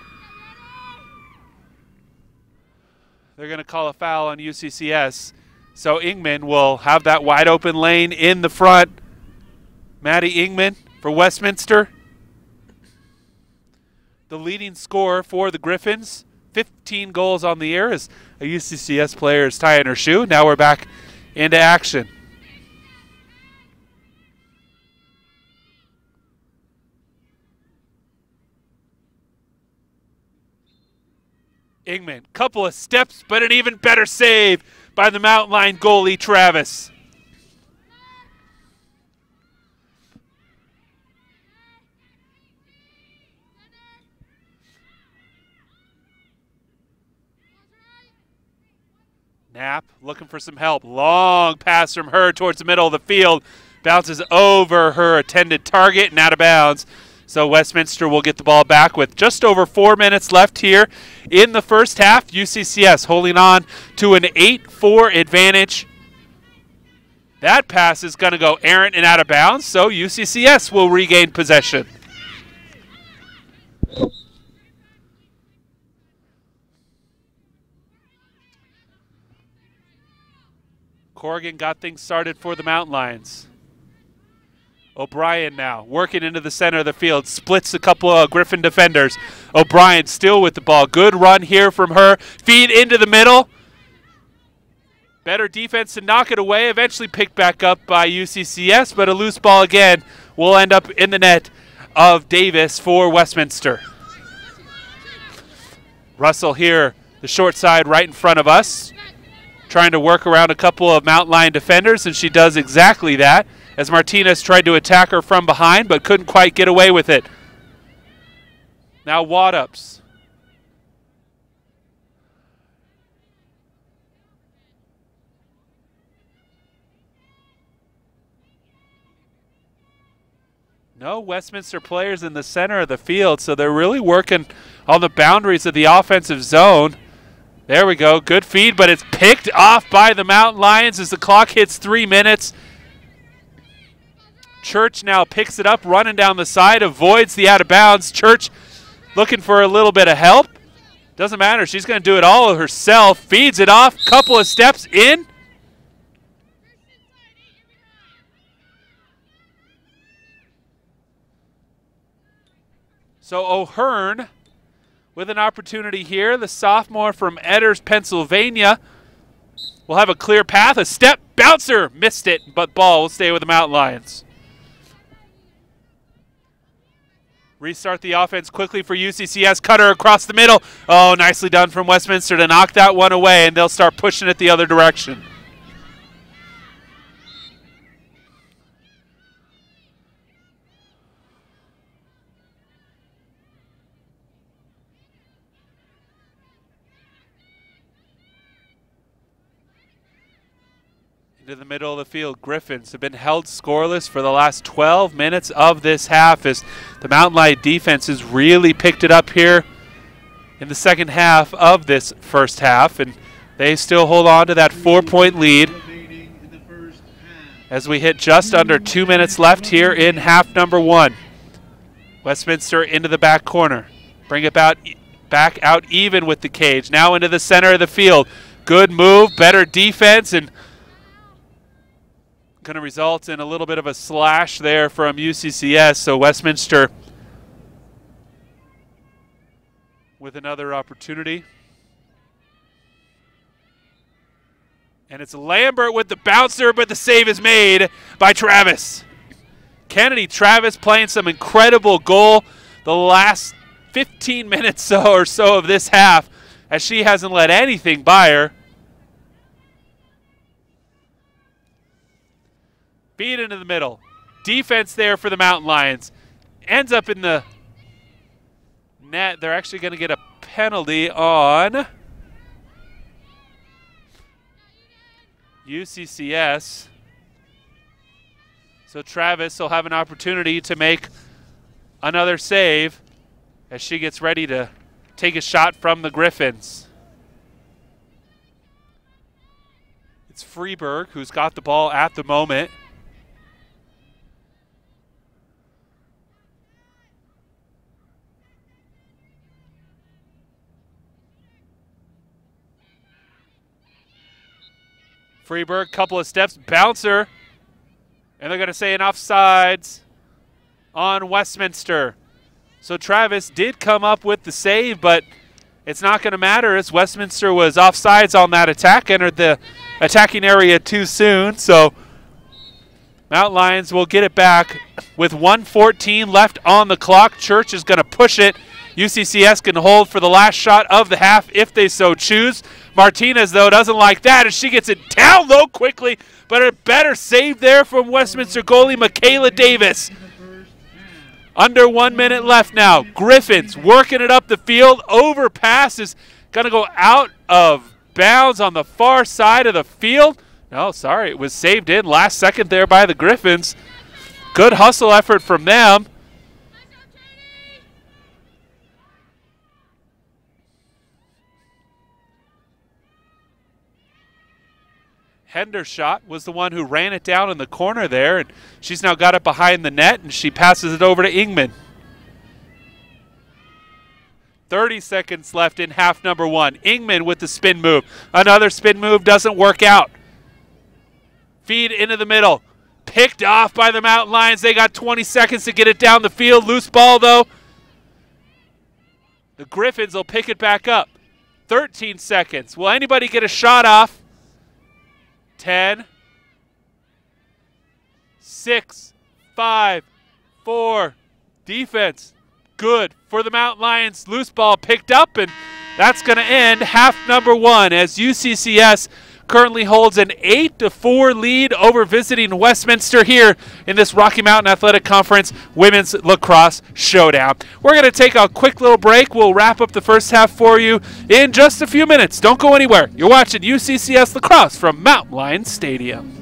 they're going to call a foul on UCCS. So Ingman will have that wide open lane in the front. Maddie Ingman for Westminster. The leading scorer for the Griffins. 15 goals on the year as a UCCS player is tying her shoe. Now we're back into action. Ingman, couple of steps, but an even better save by the Mountain Lion goalie, Travis. Knapp looking for some help. Long pass from her towards the middle of the field. Bounces over her intended target and out of bounds. So Westminster will get the ball back with just over 4 minutes left here in the first half. UCCS holding on to an 8-4 advantage. That pass is going to go errant and out of bounds, so UCCS will regain possession. Corrigan got things started for the Mountain Lions. O'Brien now working into the center of the field. Splits a couple of Griffin defenders. O'Brien still with the ball. Good run here from her. Feed into the middle. Better defense to knock it away. Eventually picked back up by UCCS, but a loose ball again will end up in the net of Davis for Westminster. Russell here, the short side right in front of us, trying to work around a couple of Mountain Lion defenders, and she does exactly that as Martinez tried to attack her from behind but couldn't quite get away with it. Now Waddups. No Westminster players in the center of the field, so they're really working on the boundaries of the offensive zone. There we go. Good feed, but it's picked off by the Mountain Lions as the clock hits 3 minutes. Church now picks it up, running down the side, avoids the out of bounds. Church looking for a little bit of help. Doesn't matter. She's going to do it all herself. Feeds it off. Couple of steps in. So O'Hearn with an opportunity here. The sophomore from Edders, Pennsylvania will have a clear path. A step bouncer. Missed it, but ball will stay with the Mountain Lions. Restart the offense quickly for UCCS. Cutter across the middle. Oh, nicely done from Westminster to knock that one away, and they'll start pushing it the other direction. Into the middle of the field, Griffins have been held scoreless for the last 12 minutes of this half as the Mountain Lion defense has really picked it up here in the second half of this first half, and they still hold on to that 4-point lead as we hit just under 2 minutes left here in half number 1. Westminster into the back corner. Bring it back out even with the cage. Now into the center of the field. Good move, better defense, and going to result in a little bit of a slash there from UCCS. So Westminster with another opportunity. And it's Lambert with the bouncer, but the save is made by Travis. Kennedy Travis playing some incredible goal the last 15 minutes or so of this half, as she hasn't let anything by her. Feed into the middle. Defense there for the Mountain Lions. Ends up in the net. They're actually going to get a penalty on UCCS. So Travis will have an opportunity to make another save as she gets ready to take a shot from the Griffins. It's Freeberg who's got the ball at the moment. Freeberg, couple of steps, bouncer, and they're going to say an offsides on Westminster. So Travis did come up with the save, but it's not going to matter as Westminster was offsides on that attack, entered the attacking area too soon. So Mountain Lions will get it back with 1:14 left on the clock. Church is going to push it. UCCS can hold for the last shot of the half if they so choose. Martinez, though, doesn't like that as she gets it down low quickly, but a better save there from Westminster goalie Michaela Davis. Under 1 minute left now. Griffins working it up the field. Overpass is going to go out of bounds on the far side of the field. No, sorry, it was saved in last second there by the Griffins. Good hustle effort from them. Hendershot was the one who ran it down in the corner there, and she's now got it behind the net, and she passes it over to Ingman. 30 seconds left in half number 1. Ingman with the spin move. Another spin move doesn't work out. Feed into the middle. Picked off by the Mountain Lions. They got 20 seconds to get it down the field. Loose ball, though. The Griffins will pick it back up. 13 seconds. Will anybody get a shot off? 10, 6, 5, 4, defense, good for the Mountain Lions. Loose ball picked up, and that's going to end half number 1 as UCCS currently holds an 8-4 lead over visiting Westminster here in this Rocky Mountain Athletic Conference Women's Lacrosse Showdown. We're going to take a quick little break. We'll wrap up the first half for you in just a few minutes. Don't go anywhere. You're watching UCCS Lacrosse from Mountain Lion Stadium.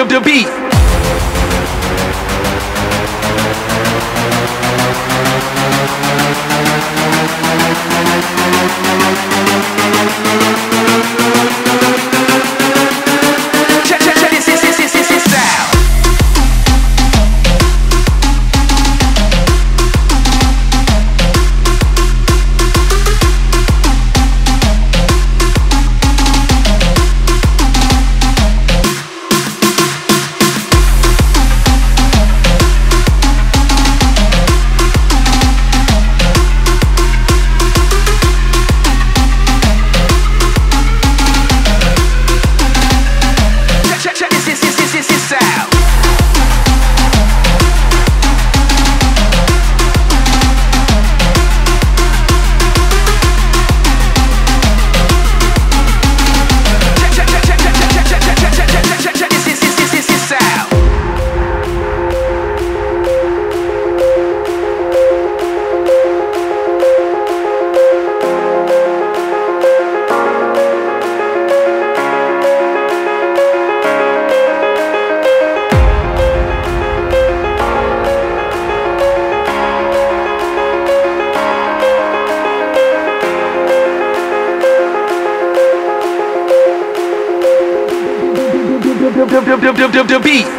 the beat. Check this style. The beat.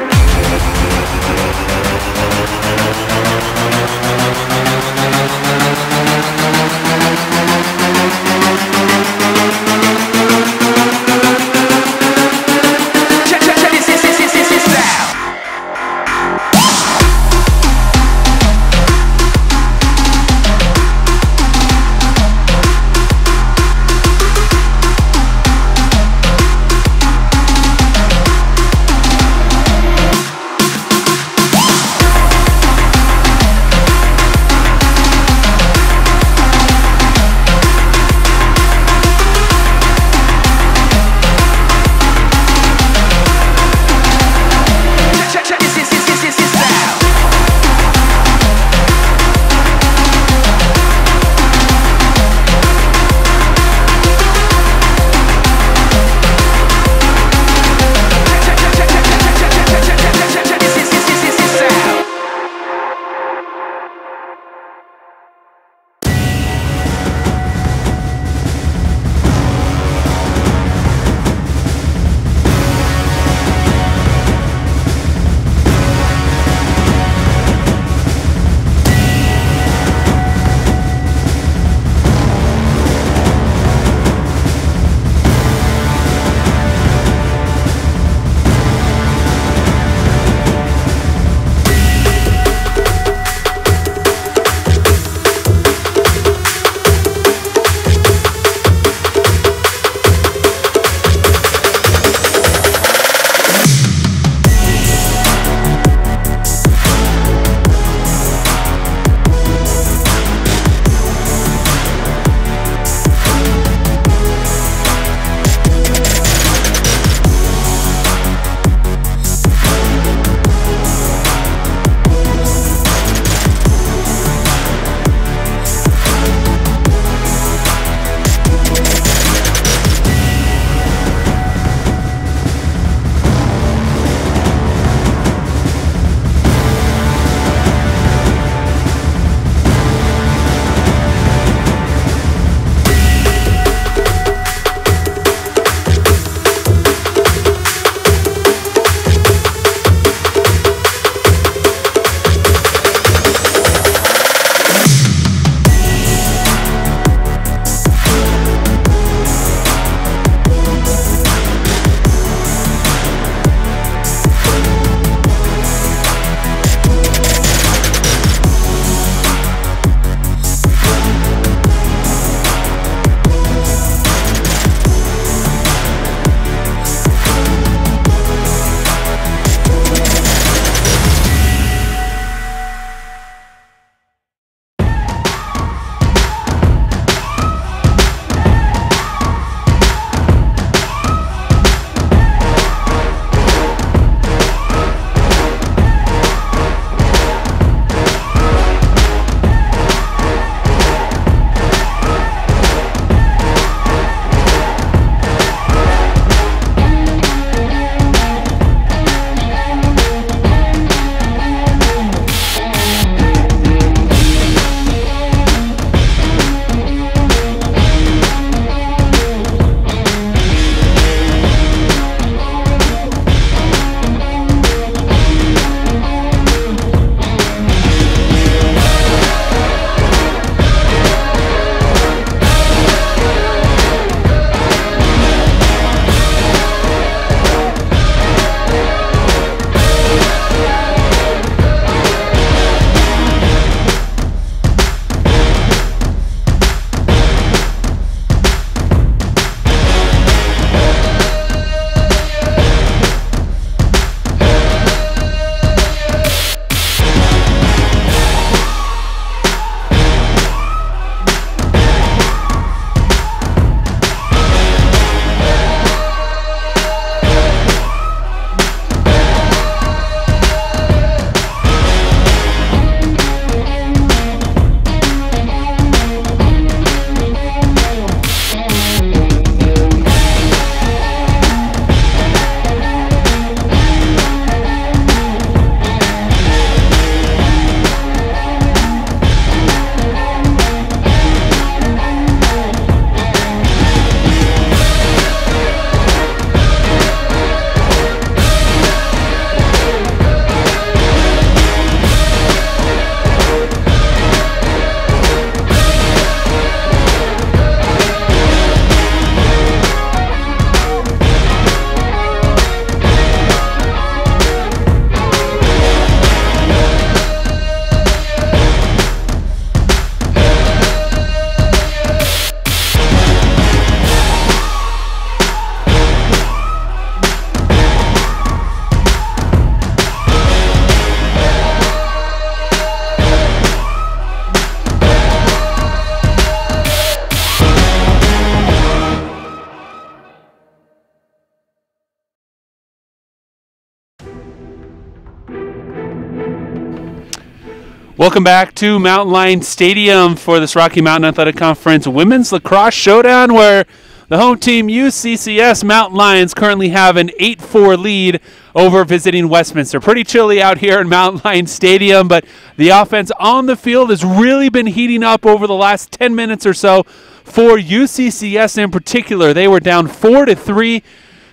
Welcome back to Mountain Lion Stadium for this Rocky Mountain Athletic Conference Women's Lacrosse Showdown, where the home team UCCS Mountain Lions currently have an 8-4 lead over visiting Westminster. Pretty chilly out here in Mountain Lion Stadium, but the offense on the field has really been heating up over the last 10 minutes or so for UCCS in particular. They were down 4-3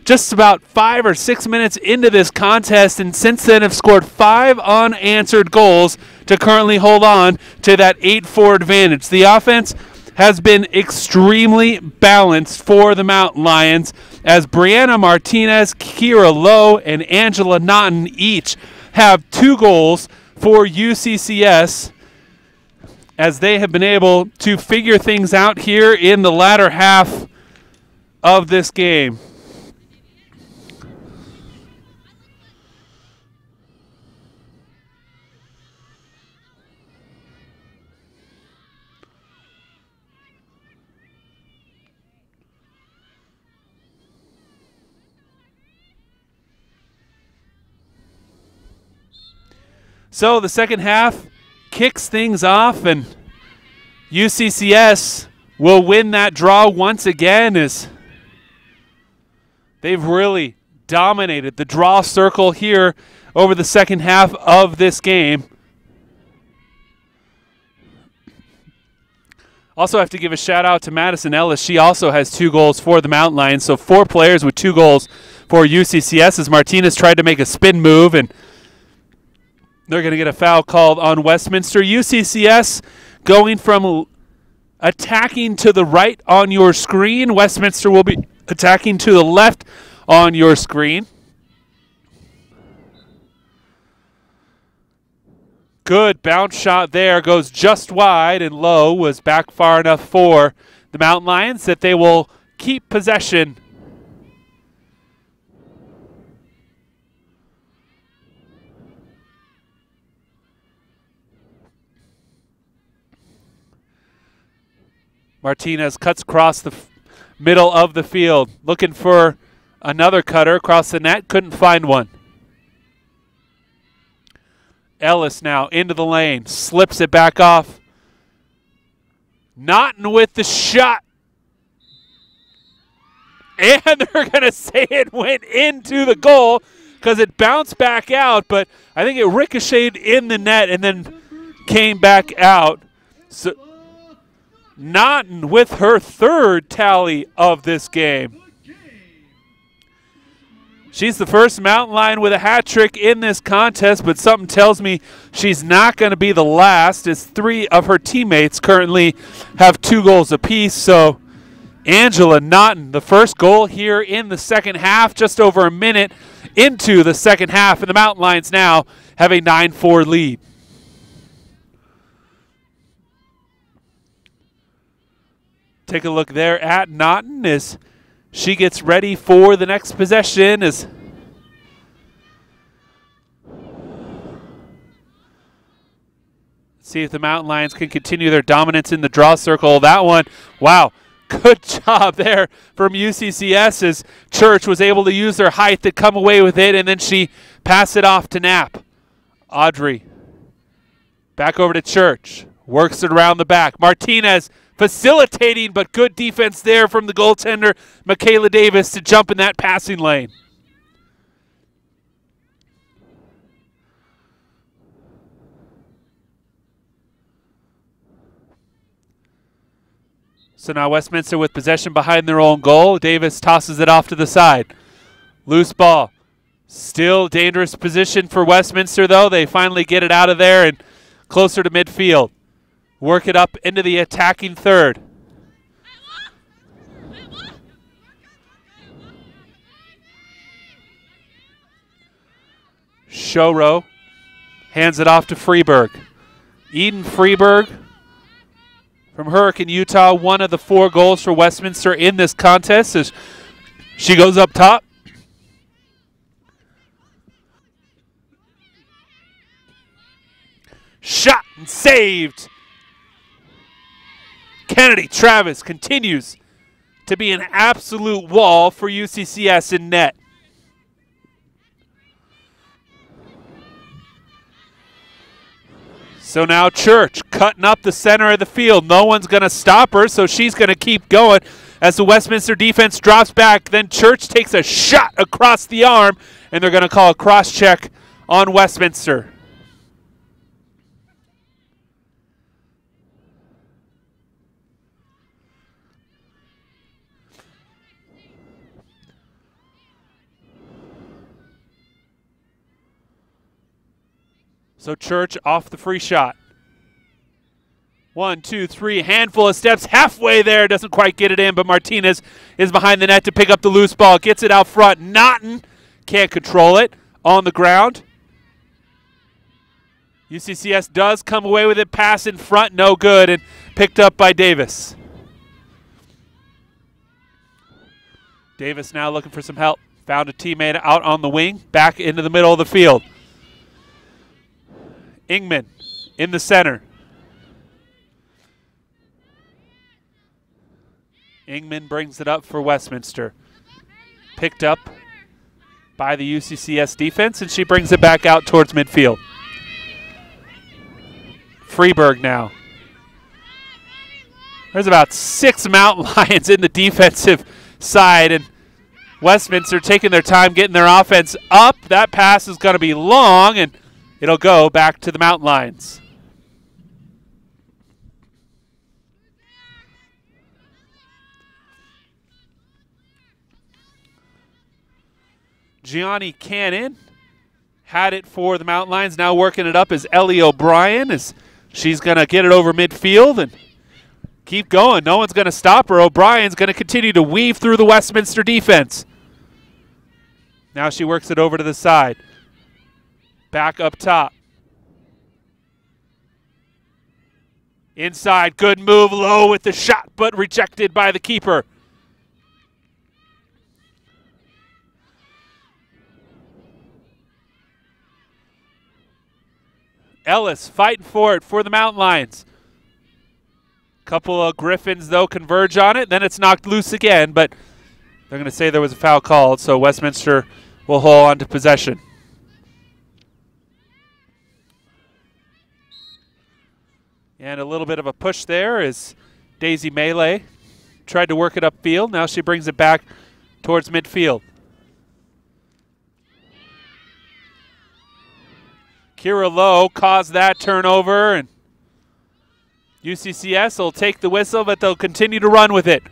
just about 5 or 6 minutes into this contest, and since then have scored 5 unanswered goals to currently hold on to that 8-4 advantage. The offense has been extremely balanced for the Mountain Lions, as Brianna Martinez, Kira Lowe, and Angela Naughton each have 2 goals for UCCS, as they have been able to figure things out here in the latter half of this game. So the second half kicks things off, and UCCS will win that draw once again, as they've really dominated the draw circle here over the second half of this game. Also have to give a shout out to Madison Ellis. She also has 2 goals for the Mountain Lions, so 4 players with 2 goals for UCCS, as Martinez tried to make a spin move, and they're going to get a foul called on Westminster. UCCS going from attacking to the right on your screen. Westminster will be attacking to the left on your screen. Good bounce shot there. Goes just wide, and Lowe was back far enough for the Mountain Lions that they will keep possession. Martinez cuts across the middle of the field, looking for another cutter across the net. Couldn't find one. Ellis now into the lane, slips it back off. Naughton with the shot. And they're going to say it went into the goal because it bounced back out, but I think it ricocheted in the net and then came back out. So Naughton with her 3rd tally of this game. She's the first Mountain Lion with a hat trick in this contest, but something tells me she's not going to be the last, as 3 of her teammates currently have 2 goals apiece. So Angela Naughton, the first goal here in the second half, just over a minute into the second half, and the Mountain Lions now have a 9-4 lead. Take a look there at Naughton as she gets ready for the next possession. As see if the Mountain Lions can continue their dominance in the draw circle. That one, wow, good job there from UCCS, as Church was able to use their height to come away with it, and then she passed it off to Knapp. Audrey back over to Church, works it around the back. Martinez facilitating, but good defense there from the goaltender, Michaela Davis, to jump in that passing lane. So now Westminster with possession behind their own goal. Davis tosses it off to the side. Loose ball. Still dangerous position for Westminster, though. They finally get it out of there and closer to midfield. Work it up into the attacking third. Showrow hands it off to Freeberg. Eden Freeberg from Hurricane, Utah, one of the 4 goals for Westminster in this contest, as she goes up top. Shot and saved. Kennedy Travis continues to be an absolute wall for UCCS in net. So now Church cutting up the center of the field. No one's going to stop her, so she's going to keep going as the Westminster defense drops back. Then Church takes a shot across the arm, and they're going to call a cross check on Westminster. So Church off the free shot. 1, 2, 3, handful of steps, halfway there, doesn't quite get it in, but Martinez is behind the net to pick up the loose ball, gets it out front. Naughton can't control it on the ground. UCCS does come away with it, pass in front, no good, and picked up by Davis. Davis now looking for some help. Found a teammate out on the wing, back into the middle of the field. Ingman in the center. Ingman brings it up for Westminster. Picked up by the UCCS defense, and she brings it back out towards midfield. Freeburg now. There's about 6 Mountain Lions in the defensive side, and Westminster taking their time getting their offense up. That pass is going to be long, and it'll go back to the Mountain Lions. Gianni Cannon had it for the Mountain Lions. Now working it up is Ellie O'Brien. She's going to get it over midfield and keep going. No one's going to stop her. O'Brien's going to continue to weave through the Westminster defense. Now she works it over to the side. Back up top. Inside, good move, low with the shot, but rejected by the keeper. Ellis fighting for it for the Mountain Lions. Couple of Griffins, though, converge on it. Then it's knocked loose again, but they're going to say there was a foul called, so Westminster will hold on to possession. And a little bit of a push there as Daisy Melee tried to work it upfield. Now she brings it back towards midfield. Kira Lowe caused that turnover, and UCCS will take the whistle, but they'll continue to run with it.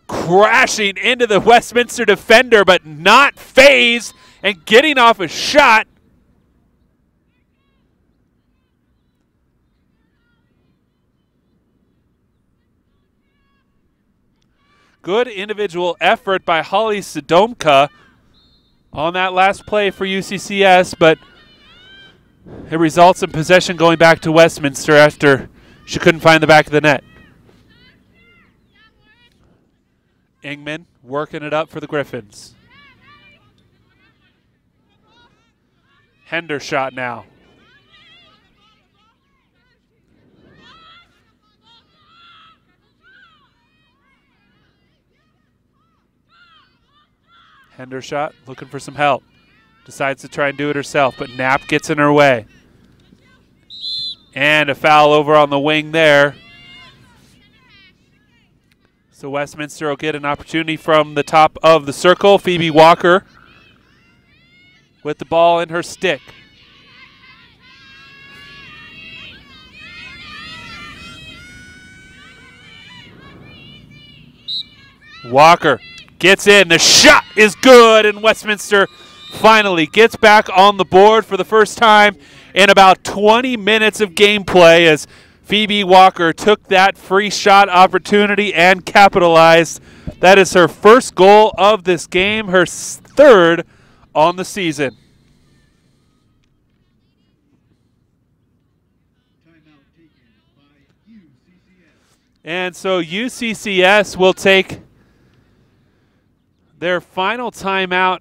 Crashing into the Westminster defender, but not phased and getting off a shot. Good individual effort by Holly Sodomka on that last play for UCCS, but it results in possession going back to Westminster after she couldn't find the back of the net. Ingman working it up for the Griffins. Hendershot now. Hendershot looking for some help. Decides to try and do it herself, but Knapp gets in her way. And a foul over on the wing there. So Westminster will get an opportunity from the top of the circle. Phoebe Walker with the ball in her stick. Walker gets in. The shot is good, and Westminster finally gets back on the board for the first time in about 20 minutes of gameplay as Phoebe Walker took that free shot opportunity and capitalized. That is her first goal of this game, her third on the season. Timeout taken by UCCS. And so UCCS will take their final timeout.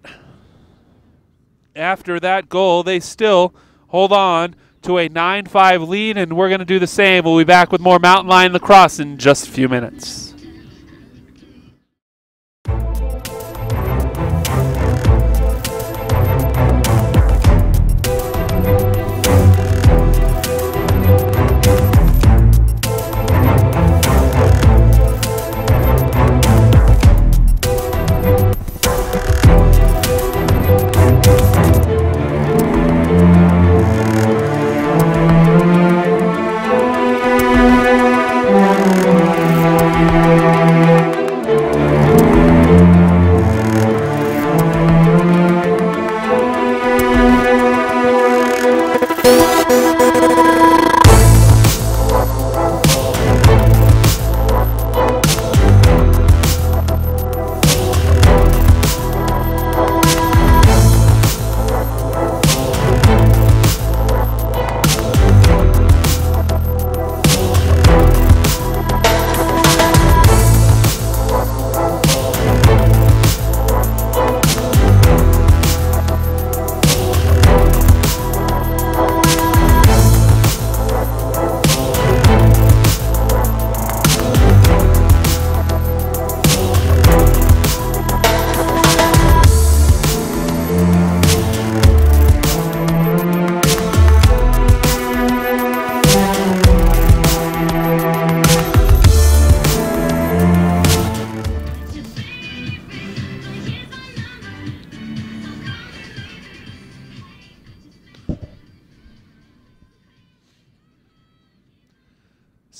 After that goal, they still hold on to a 9-5 lead, and we're going to do the same. We'll be back with more Mountain Lion Lacrosse in just a few minutes.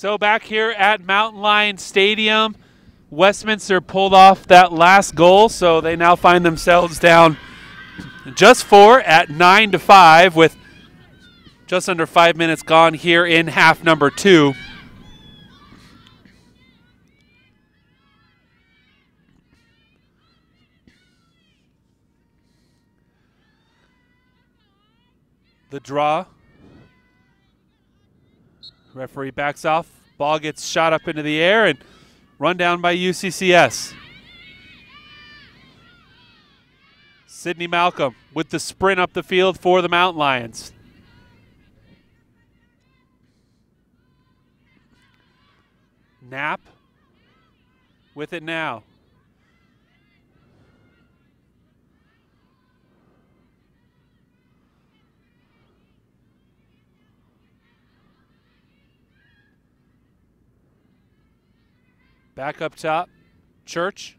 So back here at Mountain Lion Stadium, Westminster pulled off that last goal, so they now find themselves down just 4 at 9-5 with just under 5 minutes gone here in half number 2. The draw. Referee backs off. Ball gets shot up into the air and run down by UCCS. Sydney Malcolm with the sprint up the field for the Mountain Lions. Knapp with it now. Back up top, Church.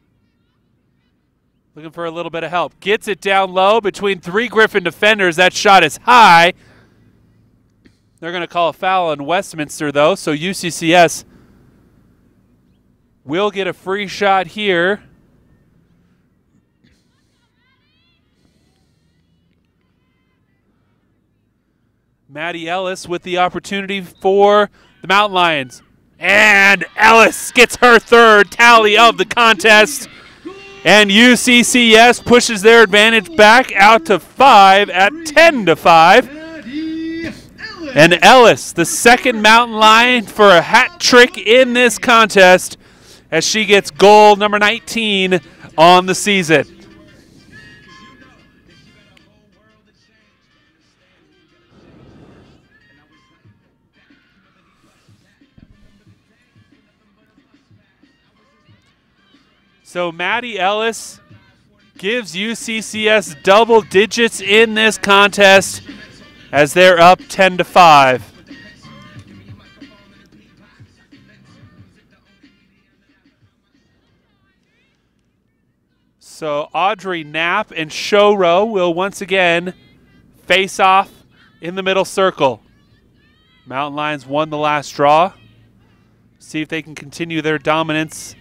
Looking for a little bit of help. Gets it down low between 3 Griffin defenders. That shot is high. They're going to call a foul on Westminster, though, so UCCS will get a free shot here. Maddie Ellis with the opportunity for the Mountain Lions. And Ellis gets her 3rd tally of the contest. And UCCS pushes their advantage back out to 5 at 10-5. And Ellis, the 2nd Mountain Lion for a hat trick in this contest as she gets goal number 19 on the season. So Maddie Ellis gives UCCS double digits in this contest as they're up 10-5. So Audrey Knapp and Showrow will once again face off in the middle circle. Mountain Lions won the last draw. See if they can continue their dominance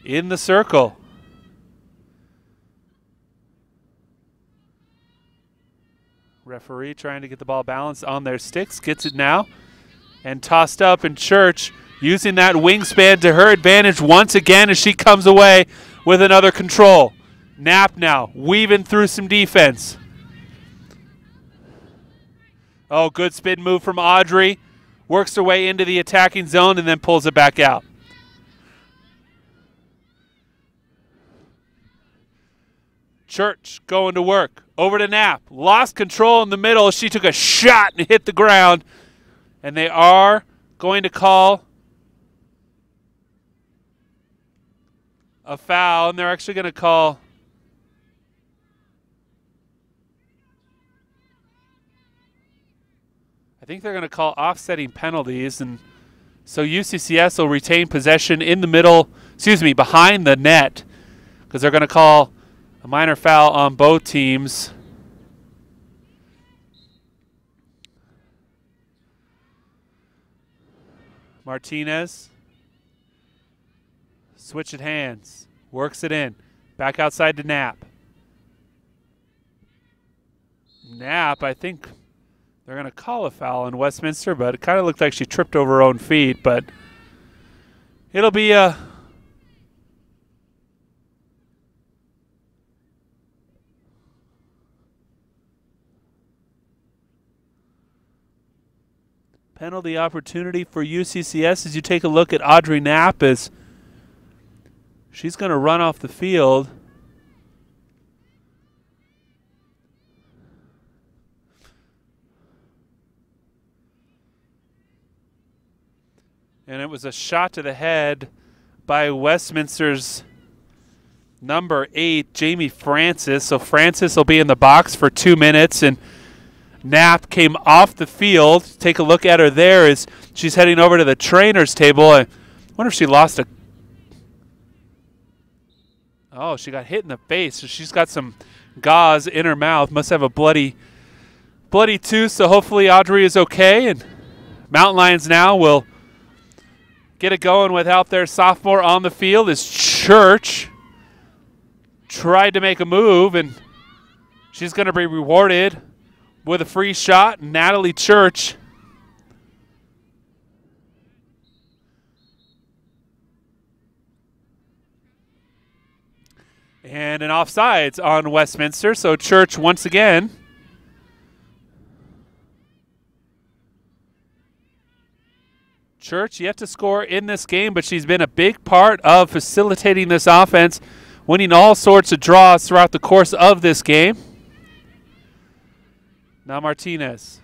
in the circle. Referee trying to get the ball balanced on their sticks. Gets it now. And tossed up, and Church using that wingspan to her advantage once again as she comes away with another control. Knapp now weaving through some defense. Oh, good spin move from Audrey. Works her way into the attacking zone and then pulls it back out. Church going to work. Over to Knapp. Lost control in the middle. She took a shot and hit the ground. And they are going to call a foul. And they're actually going to call I think they're going to call offsetting penalties. And so UCCS will retain possession in the middle, behind the net, because they're going to call a minor foul on both teams. Martinez. Switch at hands. Works it in. Back outside to Knapp. Knapp, I think they're going to call a foul in Westminster, but it kind of looked like she tripped over her own feet. But it'll be a penalty opportunity for UCCS as you take a look at Audrey Knapp as she's going to run off the field. And it was a shot to the head by Westminster's number 8, Jamie Francis. So Francis will be in the box for 2 minutes, and Knapp came off the field. Take a look at her there as she's heading over to the trainer's table. I wonder if she lost a... Oh, she got hit in the face. So she's got some gauze in her mouth. Must have a bloody tooth, so hopefully Audrey is okay. And Mountain Lions now will get it going without their sophomore on the field is Church. Tried to make a move, and she's going to be rewarded with a free shot. Natalie Church. And an offsides on Westminster, so Church once again. Church yet to score in this game, but she's been a big part of facilitating this offense, winning all sorts of draws throughout the course of this game. Now Martinez.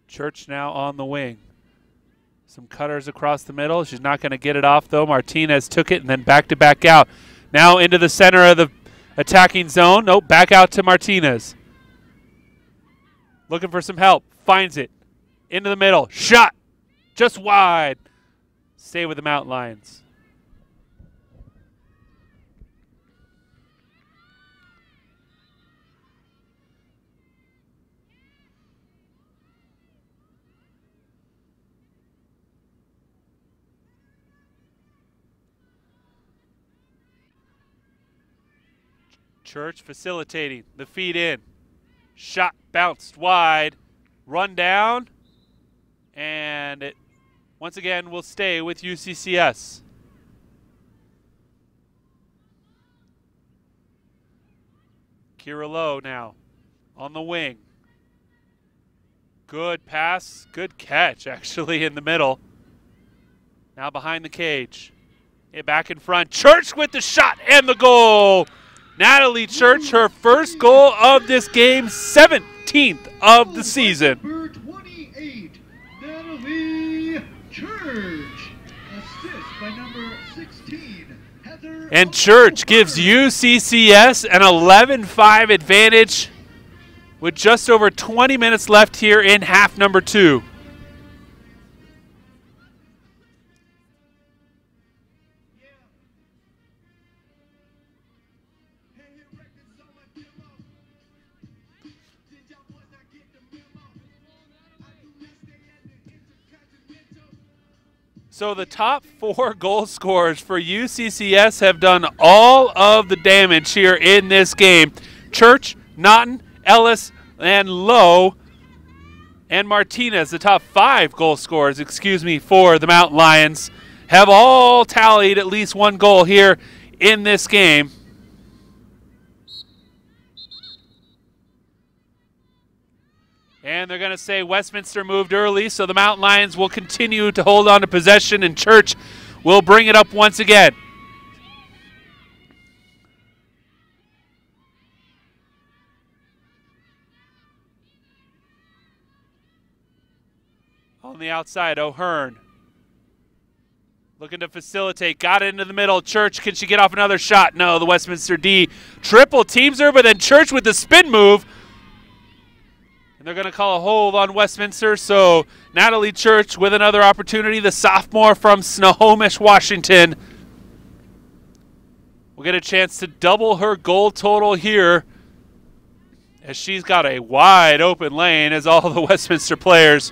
Church now on the wing. Some cutters across the middle. She's not going to get it off, though. Martinez took it and then back out. Now into the center of the attacking zone. Nope, back out to Martinez. Looking for some help. Finds it. Into the middle. Shot. Just wide. Stay with the Mountain Lions. Church facilitating. The feed in. Shot bounced wide. Run down. And it once again will stay with UCCS. Kira Lowe now on the wing. Good pass. Good catch, actually, in the middle. Now behind the cage. Back in front. Church with the shot and the goal. Natalie Church, her first goal of this game, 17th of the season. Number 28, Natalie Church. Assist by number 16, Heather. And Church gives UCCS an 11-5 advantage with just over 20 minutes left here in half number 2. So the top 4 goal scorers for UCCS have done all of the damage here in this game. Church, Naughton, Ellis, and Lowe, and Martinez, the top 5 goal scorers, for the Mountain Lions, have all tallied at least 1 goal here in this game. And they're going to say Westminster moved early, so the Mountain Lions will continue to hold on to possession, and Church will bring it up once again. On the outside, O'Hearn. Looking to facilitate, got it into the middle. Church, can she get off another shot? No, the Westminster D triple teams her, but then Church with the spin move. And they're going to call a hold on Westminster, so Natalie Church with another opportunity, the sophomore from Snohomish, Washington, will get a chance to double her goal total here as she's got a wide open lane as all the Westminster players.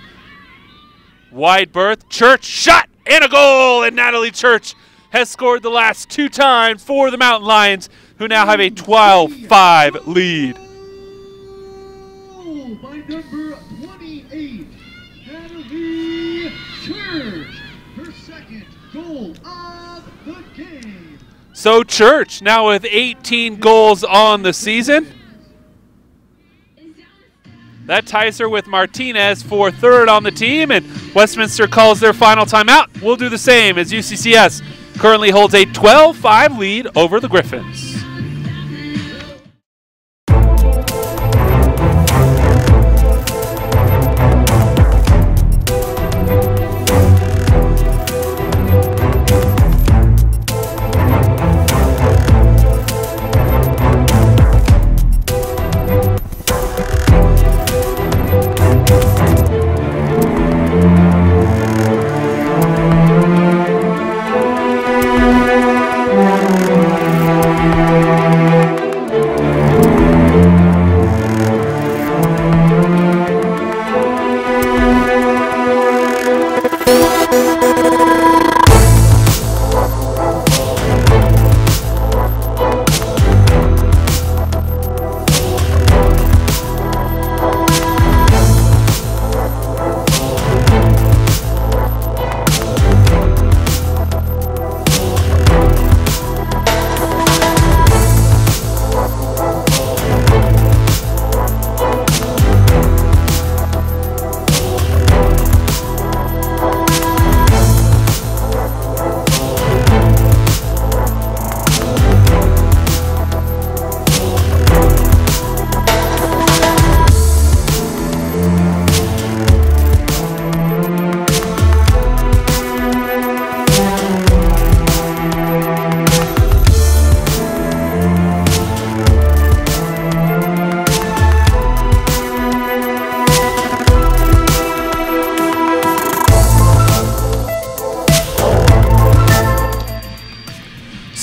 Wide berth, Church, shot, and a goal, and Natalie Church has scored the last 2 times for the Mountain Lions, who now have a 12-5 lead. By number 28, Natalie Church, her second goal of the game. So Church now with 18 goals on the season. That ties her with Martinez for 3rd on the team, and Westminster calls their final timeout. We'll do the same as UCCS currently holds a 12-5 lead over the Griffins.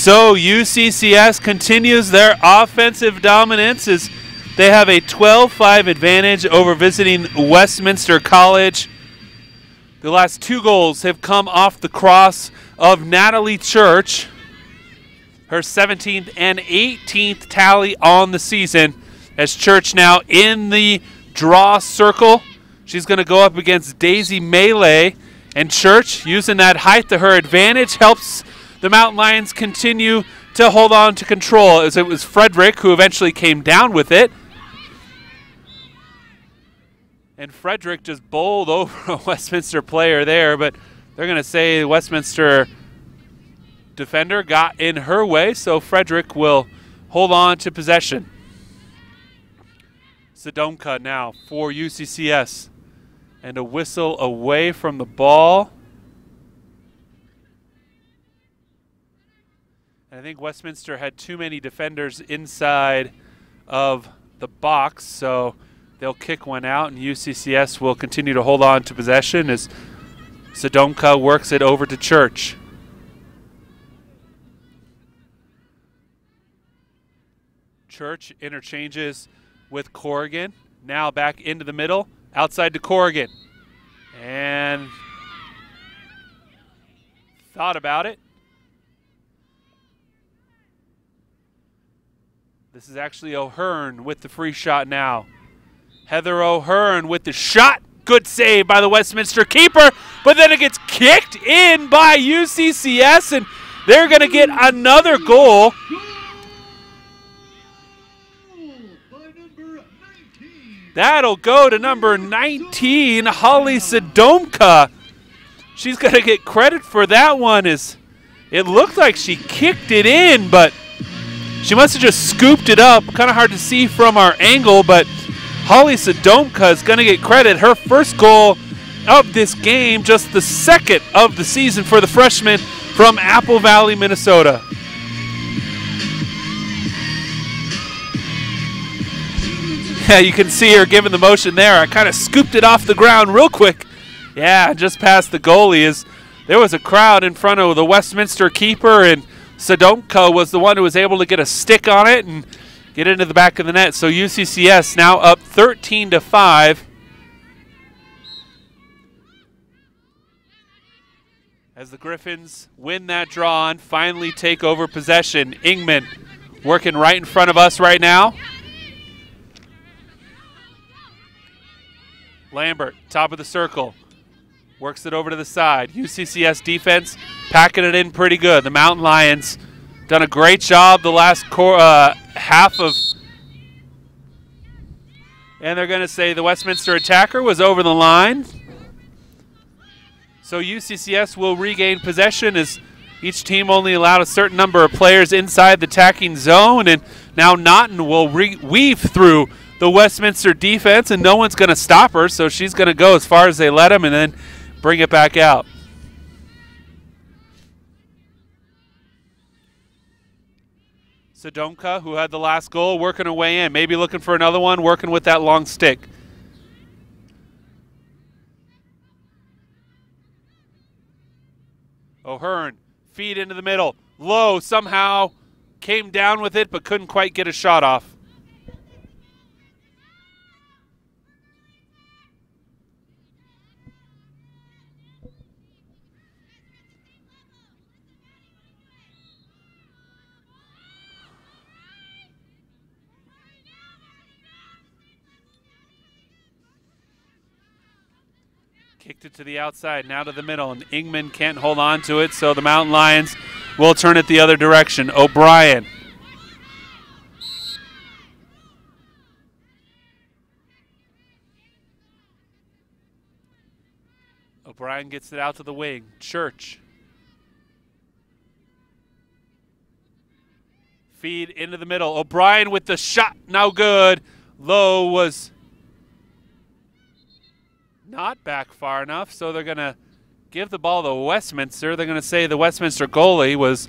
So UCCS continues their offensive dominance as they have a 12-5 advantage over visiting Westminster College. The last 2 goals have come off the cross of Natalie Church, her 17th and 18th tally on the season, as Church now in the draw circle. She's going to go up against Daisy Melee, and Church, using that height to her advantage, helps the Mountain Lions continue to hold on to control, as it was Frederick who eventually came down with it. And Frederick just bowled over a Westminster player there, but they're going to say the Westminster defender got in her way, so Frederick will hold on to possession. Sadomka now for UCCS, and a whistle away from the ball. I think Westminster had too many defenders inside of the box, so they'll kick one out, and UCCS will continue to hold on to possession as Sadomka works it over to Church. Church interchanges with Corrigan. Now back into the middle, outside to Corrigan. And thought about it. This is actually O'Hearn with the free shot now. Heather O'Hearn with the shot. Good save by the Westminster keeper, but then it gets kicked in by UCCS, and they're going to get another goal. That'll go to number 19, Holly Sadomka. She's going to get credit for that one, as it looked like she kicked it in, but she must have just scooped it up. Kind of hard to see from our angle, but Holly Sadomka is going to get credit. Her first goal of this game, just the second of the season for the freshman from Apple Valley, Minnesota. Yeah, you can see her giving the motion there. I kind of scooped it off the ground real quick. Yeah, just past the goalie. As there was a crowd in front of the Westminster keeper, and Sadomka was the one who was able to get a stick on it and get into the back of the net. So UCCS now up 13-5. As the Griffins win that draw and finally take over possession. Ingman working right in front of us right now. Lambert, top of the circle, works it over to the side. UCCS defense packing it in pretty good. The Mountain Lions done a great job the last half of, and they're going to say the Westminster attacker was over the line. So UCCS will regain possession, as each team only allowed a certain number of players inside the attacking zone, and now Naughton will weave through the Westminster defense, and no one's going to stop her, so she's going to go as far as they let him and then bring it back out. Sadomka, who had the last goal, working her way in. Maybe looking for another one, working with that long stick. O'Hearn, feed into the middle. Low somehow came down with it, but couldn't quite get a shot off. Kicked it to the outside, now to the middle, and Ingman can't hold on to it, so the Mountain Lions will turn it the other direction. O'Brien. O'Brien gets it out to the wing. Church. Feed into the middle. O'Brien with the shot, no good. Low was not back far enough, so they're going to give the ball to Westminster. They're going to say the Westminster goalie was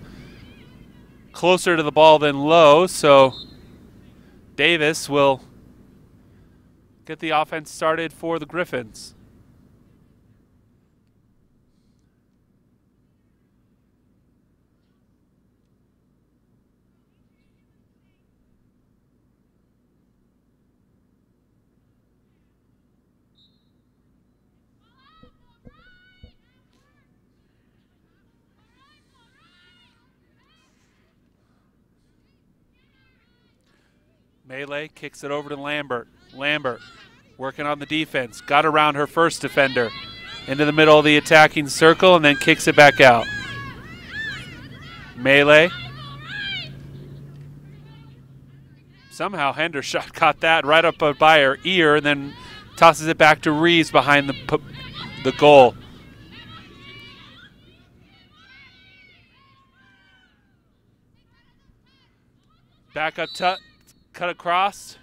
closer to the ball than Low, so Davis will get the offense started for the Griffins. Melee kicks it over to Lambert. Lambert working on the defense. Got around her first defender. Into the middle of the attacking circle and then kicks it back out. Melee. Somehow Hendershot caught that right up by her ear and then tosses it back to Reeves behind the goal. Back up, cut across.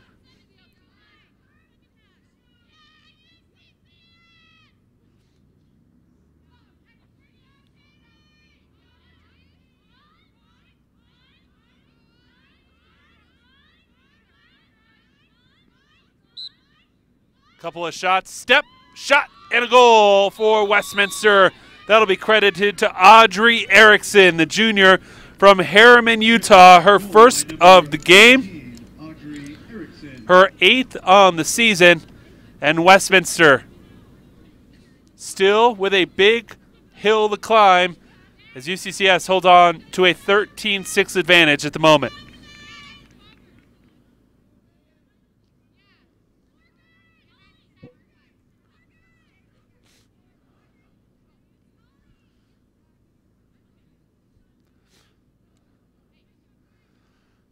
Couple of shots, step, shot, and a goal for Westminster. That'll be credited to Audrey Erickson, the junior from Harriman, Utah. Her first of the game, her 8th on the season, and Westminster still with a big hill to climb as UCCS holds on to a 13-6 advantage at the moment.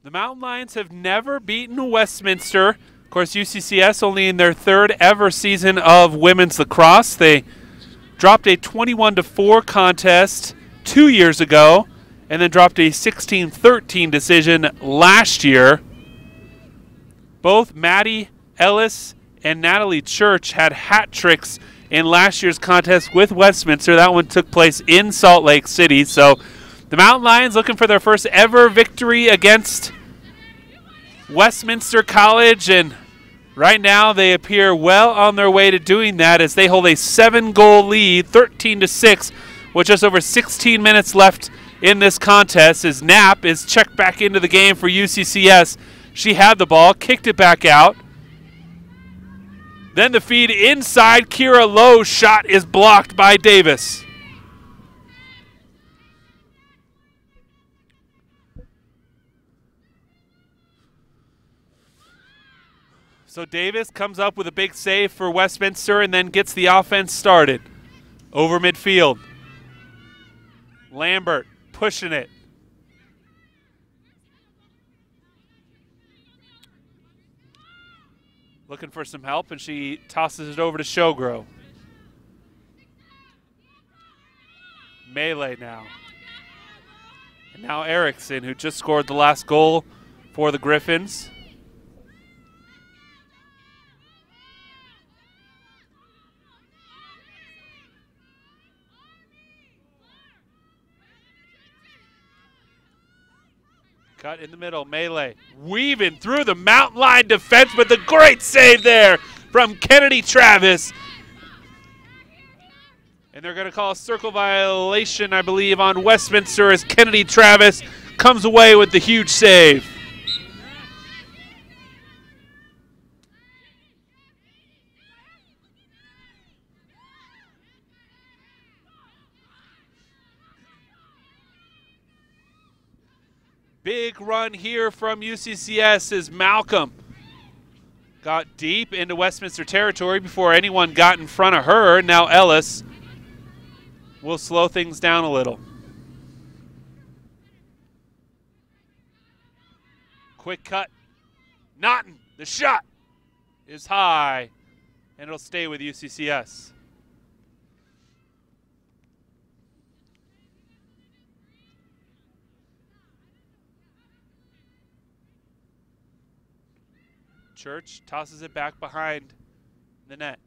The Mountain Lions have never beaten Westminster. Of course, UCCS only in their 3rd ever season of women's lacrosse. They dropped a 21-4 contest 2 years ago and then dropped a 16-13 decision last year. Both Maddie Ellis and Natalie Church had hat tricks in last year's contest with Westminster. That one took place in Salt Lake City. So the Mountain Lions looking for their first ever victory against Westminster College, and right now they appear well on their way to doing that as they hold a 7-goal lead, 13-6, with just over 16 minutes left in this contest as Knapp is checked back into the game for UCCS. She had the ball, kicked it back out. Then the feed inside. Kira Lowe's shot is blocked by Davis. So Davis comes up with a big save for Westminster and then gets the offense started. Over midfield. Lambert pushing it. Looking for some help, and she tosses it over to Showgrow. Melee now. And now Erickson, who just scored the last goal for the Griffins. Cut in the middle, Melee weaving through the Mountain Lion defense with a great save there from Kennedy Travis. And they're going to call a circle violation, I believe, on Westminster as Kennedy Travis comes away with the huge save. Big run here from UCCS as Malcolm got deep into Westminster territory before anyone got in front of her. Now Ellis will slow things down a little. Quick cut. Naughton, the shot is high, and it'll stay with UCCS. Church tosses it back behind the net.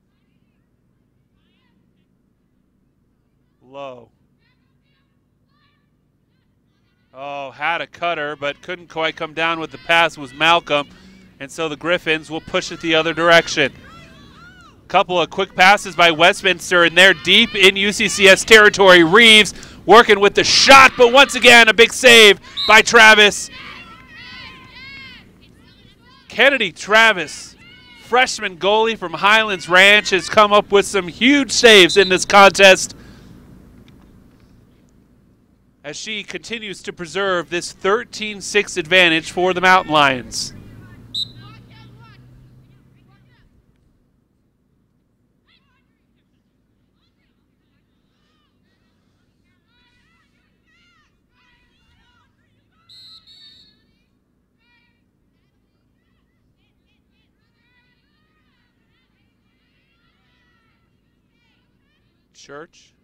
Low. Oh, had a cutter, but couldn't quite come down with the pass was Malcolm. And so the Griffins will push it the other direction. Couple of quick passes by Westminster, and they're deep in UCCS territory. Reeves working with the shot, but once again, a big save by Travis. Kennedy Travis, freshman goalie from Highlands Ranch, has come up with some huge saves in this contest as she continues to preserve this 13-6 advantage for the Mountain Lions. Church.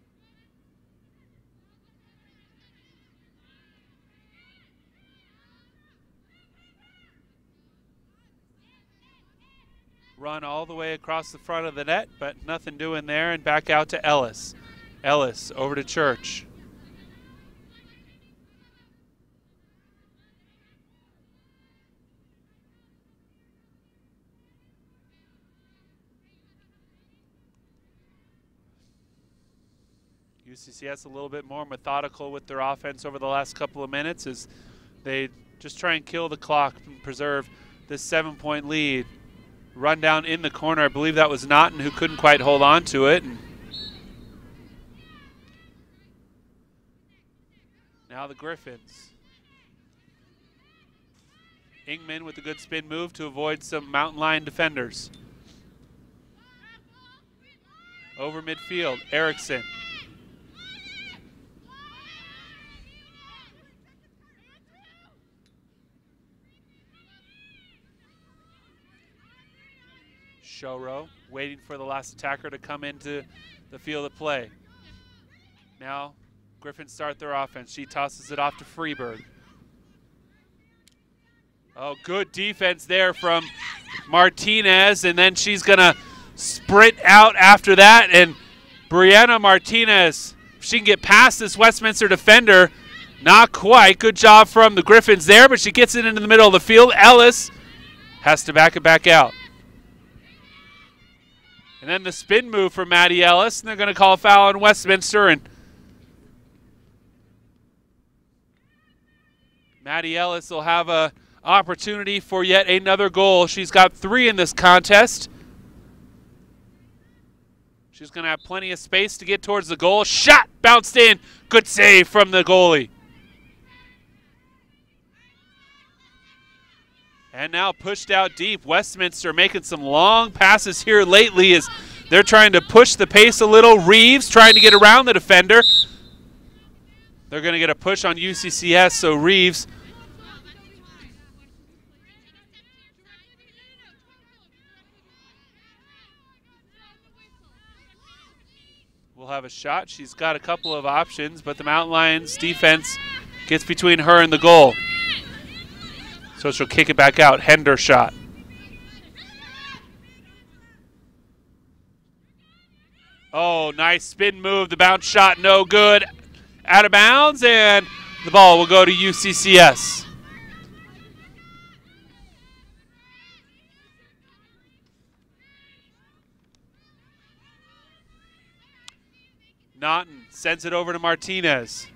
Run all the way across the front of the net, but nothing doing there, and back out to Ellis. Ellis over to Church. UCCS a little bit more methodical with their offense over the last couple of minutes as they just try and kill the clock and preserve this 7-point lead. Run down in the corner. I believe that was Naughton who couldn't quite hold on to it. And now the Griffins. Ingman with a good spin move to avoid some mountain lion defenders. Over midfield, Erickson. Showrow waiting for the last attacker to come into the field of play. Now Griffins start their offense. She tosses it off to Freeburg. Oh, good defense there from Martinez, and then she's going to sprint out after that, and Brianna Martinez, if she can get past this Westminster defender, not quite. Good job from the Griffins there, but she gets it into the middle of the field. Ellis has to back it back out. And then the spin move for Maddie Ellis, and they're going to call a foul on Westminster. And Maddie Ellis will have an opportunity for yet another goal. She's got 3 in this contest. She's going to have plenty of space to get towards the goal. Shot bounced in. Good save from the goalie. And now pushed out deep. Westminster making some long passes here lately as they're trying to push the pace a little. Reeves trying to get around the defender. They're going to get a push on UCCS, so Reeves will have a shot. She's got a couple of options, but the Mountain Lions defense gets between her and the goal. So she'll kick it back out. Hendershot. Oh, nice spin move. The bounce shot, no good. Out of bounds, and the ball will go to UCCS. Naughton sends it over to Martinez.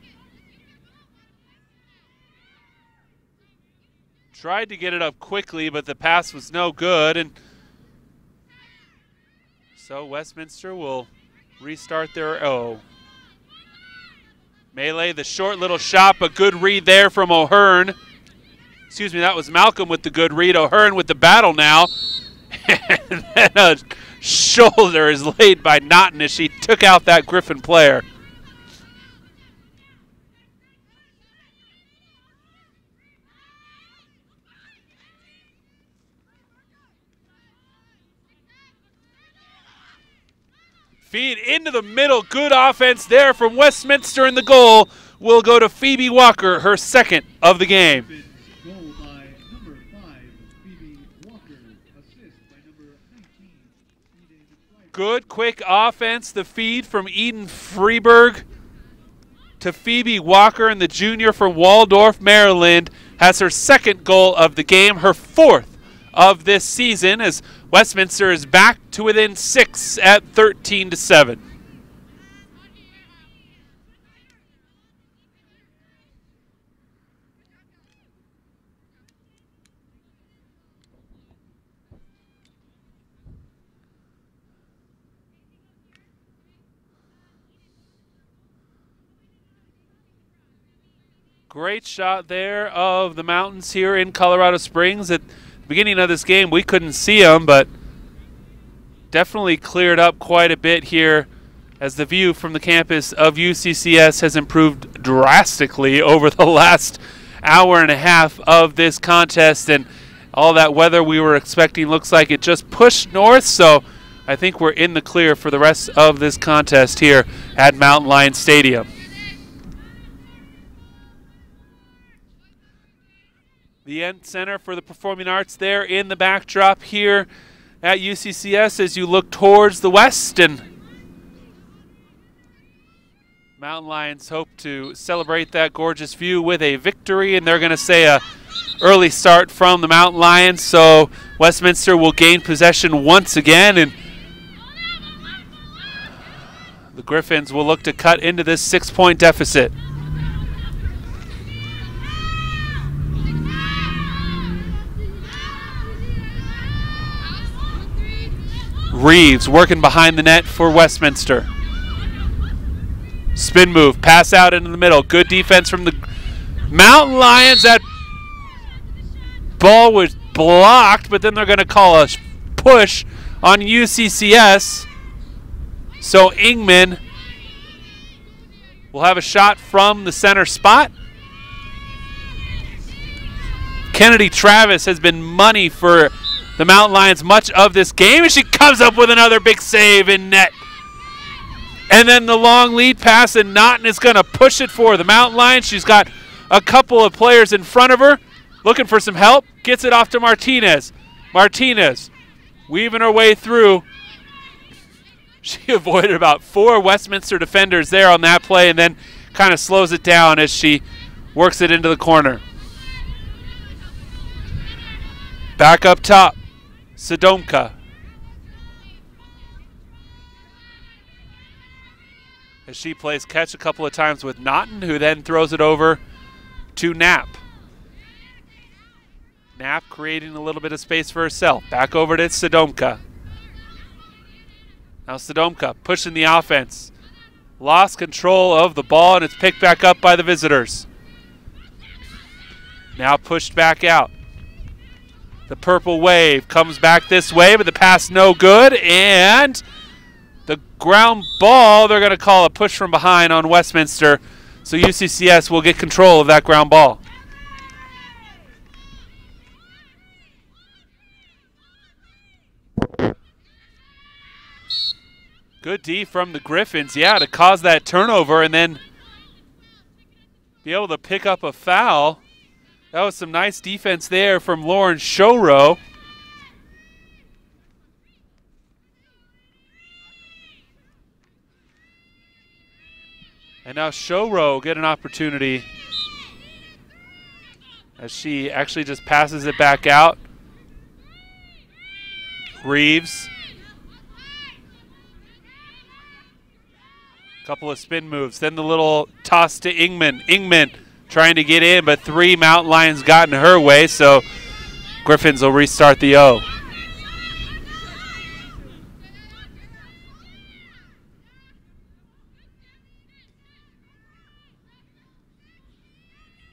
Tried to get it up quickly, but the pass was no good, and so Westminster will restart their melee. The short little shot, but good read there from O'Hearn. Excuse me, that was Malcolm with the good read. O'Hearn with the battle now. And then a shoulder is laid by Naughton as she took out that Griffin player. Feed into the middle. Good offense there from Westminster, and the goal will go to Phoebe Walker, her second of the game. Goal by number 5, Phoebe Walker. Assist by number 19, Eden Freiberg. Good, quick offense. The feed from Eden Freeburg to Phoebe Walker, and the junior from Waldorf, Maryland, has her second goal of the game, her 4th of this season, as Westminster is back to within 6 at 13-7. Great shot there of the Mountains here in Colorado Springs. At the beginning of this game, we couldn't see them, but definitely cleared up quite a bit here as the view from the campus of UCCS has improved drastically over the last hour and a half of this contest, and all that weather we were expecting looks like it just pushed north, so I think we're in the clear for the rest of this contest here at Mountain Lion Stadium. The end center for the Performing Arts there in the backdrop here at UCCS as you look towards the west, and Mountain Lions hope to celebrate that gorgeous view with a victory, and they're going to say a early start from the Mountain Lions, so Westminster will gain possession once again, and the Griffins will look to cut into this 6-point deficit. Reeves working behind the net for Westminster. Spin move, pass out into the middle. Good defense from the Mountain Lions. That ball was blocked, but then they're going to call a push on UCCS. So Ingman will have a shot from the center spot. Kennedy Travis has been money for the Mountain Lions much of this game, and she comes up with another big save in net. And then the long lead pass, and Naughton is going to push it for the Mountain Lions. She's got a couple of players in front of her, looking for some help. Gets it off to Martinez. Martinez weaving her way through. She avoided about 4 Westminster defenders there on that play, and then kind of slows it down as she works it into the corner. Back up top, Sodomka. As she plays catch a couple of times with Naughton, who then throws it over to Knapp. Knapp creating a little bit of space for herself. Back over to Sodomka. Now Sodomka pushing the offense. Lost control of the ball, and it's picked back up by the visitors. Now pushed back out. The purple wave comes back this way, but the pass no good, and the ground ball, they're going to call a push from behind on Westminster, so UCCS will get control of that ground ball. Good D from the Griffins, yeah, to cause that turnover and then be able to pick up a foul. That was some nice defense there from Lauren Showrow. And now Showrow get an opportunity as she actually just passes it back out. Reeves. Couple of spin moves. Then the little toss to Ingman. Ingman trying to get in, but 3 Mountain Lions got in her way, so Griffins will restart the O.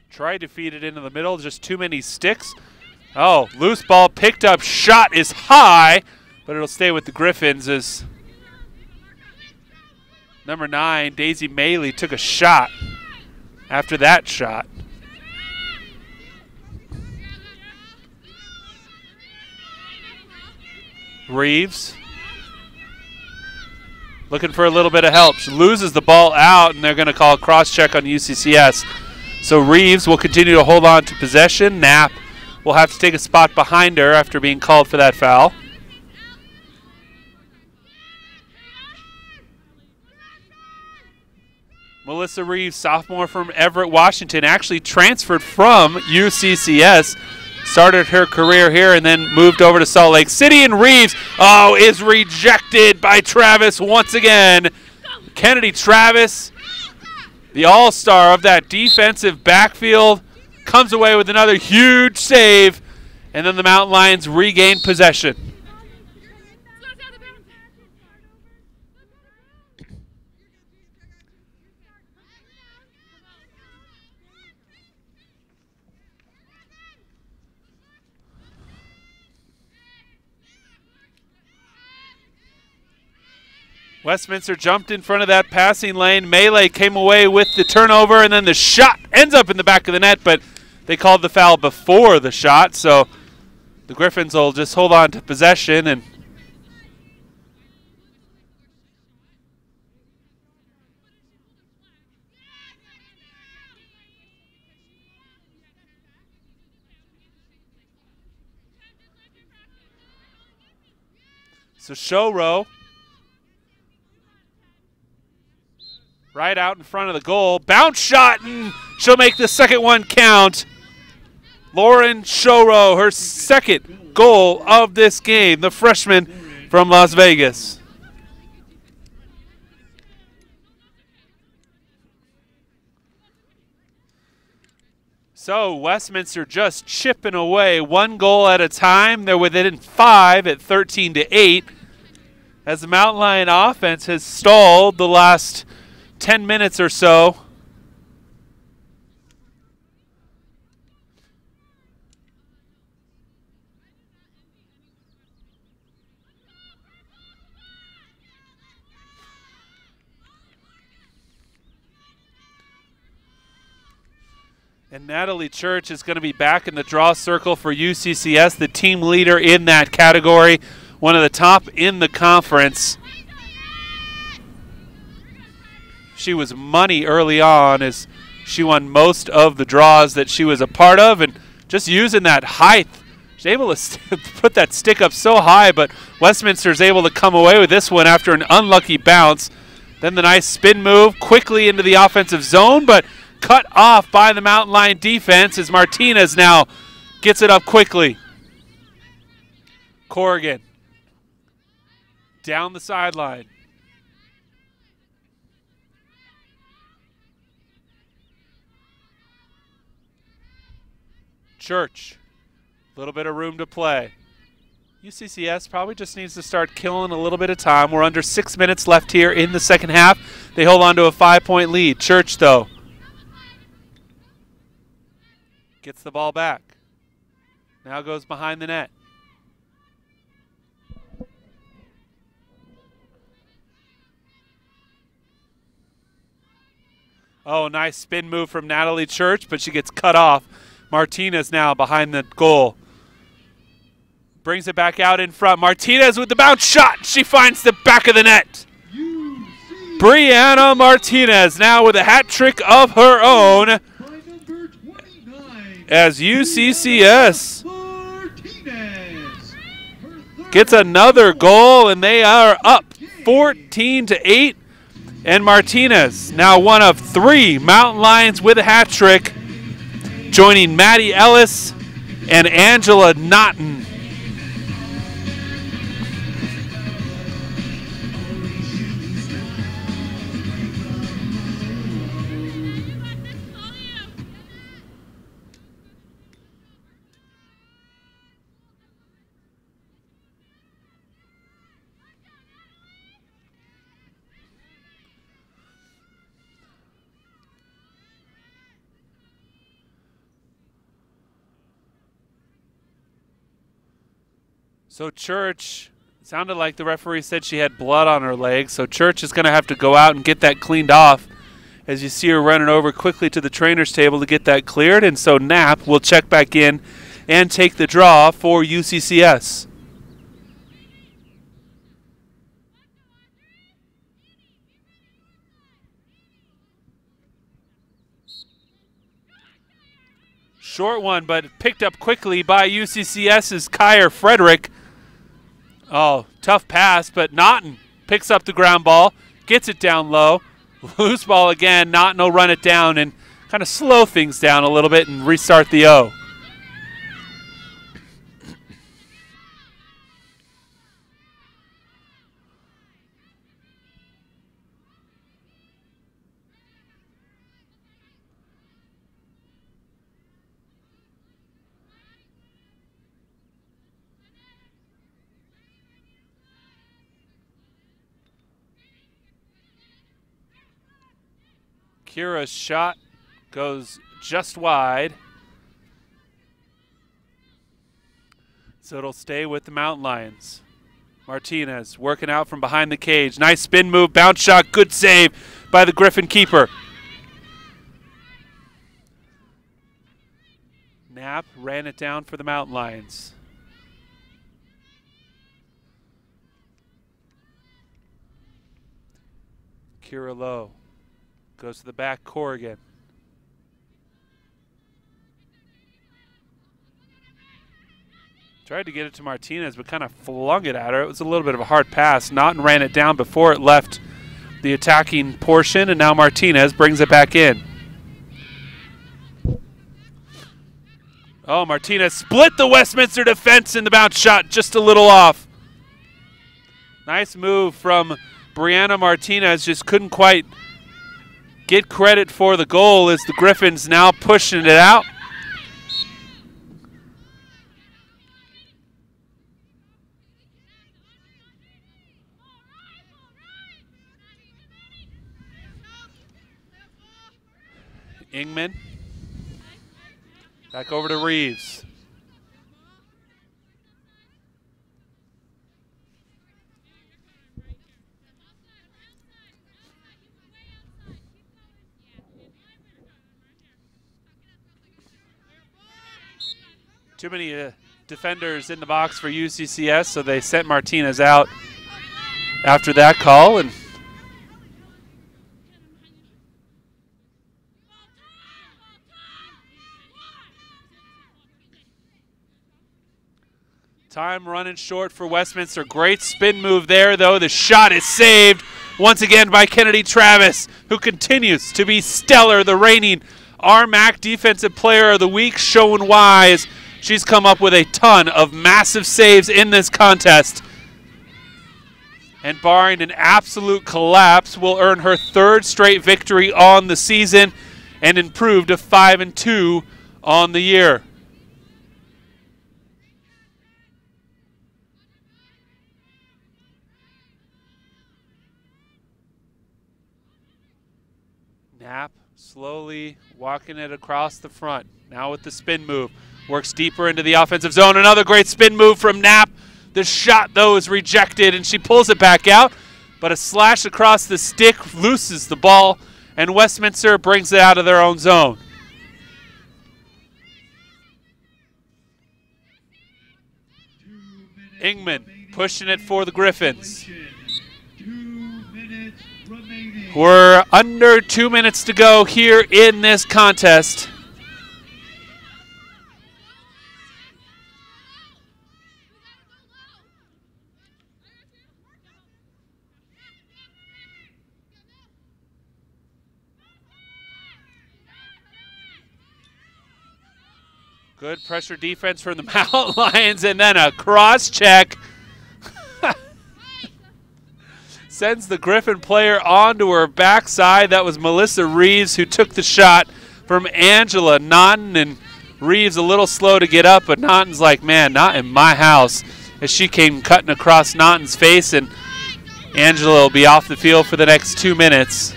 Tried to feed it into the middle, just too many sticks. Oh, loose ball picked up, shot is high, but it'll stay with the Griffins as number 9, Daisy Maley, took a shot after that shot. Reeves looking for a little bit of help. She loses the ball out, and they're going to call a cross-check on UCCS. So Reeves will continue to hold on to possession. Knapp will have to take a spot behind her after being called for that foul. Melissa Reeves, sophomore from Everett, Washington, actually transferred from UCCS, started her career here and then moved over to Salt Lake City. And Reeves, is rejected by Travis once again. Kennedy Travis, the all-star of that defensive backfield, comes away with another huge save, and then the Mountain Lions regain possession. Westminster jumped in front of that passing lane. Melee came away with the turnover, and then the shot ends up in the back of the net, but they called the foul before the shot, so the Griffins will just hold on to possession. And So Showrow right out in front of the goal. Bounce shot, and she'll make the second one count. Lauren Showrow, her second goal of this game, the freshman from Las Vegas. So Westminster just chipping away one goal at a time. They're within 5 at 13-8. As the Mountain Lion offense has stalled the last 10 minutes or so. And Natalie Church is going to be back in the draw circle for UCCS, the team leader in that category, one of the top in the conference. She was money early on as she won most of the draws that she was a part of, and just using that height, she's able to put that stick up so high, but Westminster's able to come away with this one after an unlucky bounce. Then the nice spin move quickly into the offensive zone, but cut off by the Mountain Lion defense as Martinez now gets it up quickly. Corrigan down the sideline. Church, a little bit of room to play. UCCS probably just needs to start killing a little bit of time. We're under 6 minutes left here in the second half. They hold on to a 5-point lead. Church, though, gets the ball back. Now goes behind the net. Oh, nice spin move from Natalie Church, but she gets cut off. Martinez now behind the goal. Brings it back out in front. Martinez with the bounce shot. She finds the back of the net. Brianna Martinez now with a hat trick of her own as UCCS gets another goal, and they are up 14-8. And Martinez, now one of 3 Mountain Lions with a hat trick, joining Maddie Ellis and Angela Naughton. So Church, sounded like the referee said she had blood on her leg, so Church is going to have to go out and get that cleaned off as you see her running over quickly to the trainer's table to get that cleared. And so Knapp will check back in and take the draw for UCCS. Short one, but picked up quickly by UCCS's Kyer Frederick. Oh, tough pass, but Naughton picks up the ground ball, gets it down low. Loose ball again. Naughton will run it down and kind of slow things down a little bit and restart the O. Kira's shot goes just wide. So it'll stay with the Mountain Lions. Martinez working out from behind the cage. Nice spin move, bounce shot, good save by the Griffin keeper. Knapp ran it down for the Mountain Lions. Kira Lowe. Goes to the back, Corrigan. Tried to get it to Martinez, but kind of flung it at her. It was a little bit of a hard pass. Naughton ran it down before it left the attacking portion, and now Martinez brings it back in. Oh, Martinez split the Westminster defense in the bounce shot, just a little off. Nice move from Brianna Martinez, just couldn't quite get credit for the goal as the Griffins now pushing it out. Ingman. Back over to Reeves. Too many defenders in the box for UCCS, so they sent Martinez out after that call. And time running short for Westminster. Great spin move there, though. The shot is saved once again by Kennedy Travis, who continues to be stellar, the reigning RMAC Defensive Player of the Week, showing why as she's come up with a ton of massive saves in this contest. And barring an absolute collapse, will earn her third straight victory on the season and improve to 5-2 on the year. Knapp slowly walking it across the front. Now with the spin move. Works deeper into the offensive zone. Another great spin move from Knapp. The shot, though, is rejected, and she pulls it back out. But a slash across the stick looses the ball, and Westminster brings it out of their own zone. Ingman pushing it for the Griffins. We're under 2 minutes to go here in this contest. Good pressure defense from the Mountain Lions, and then a cross check. Sends the Griffin player onto her backside. That was Melissa Reeves who took the shot from Angela Naughton, and Reeves a little slow to get up, but Naughton's like, man, not in my house, as she came cutting across Naughton's face, and Angela will be off the field for the next 2 minutes.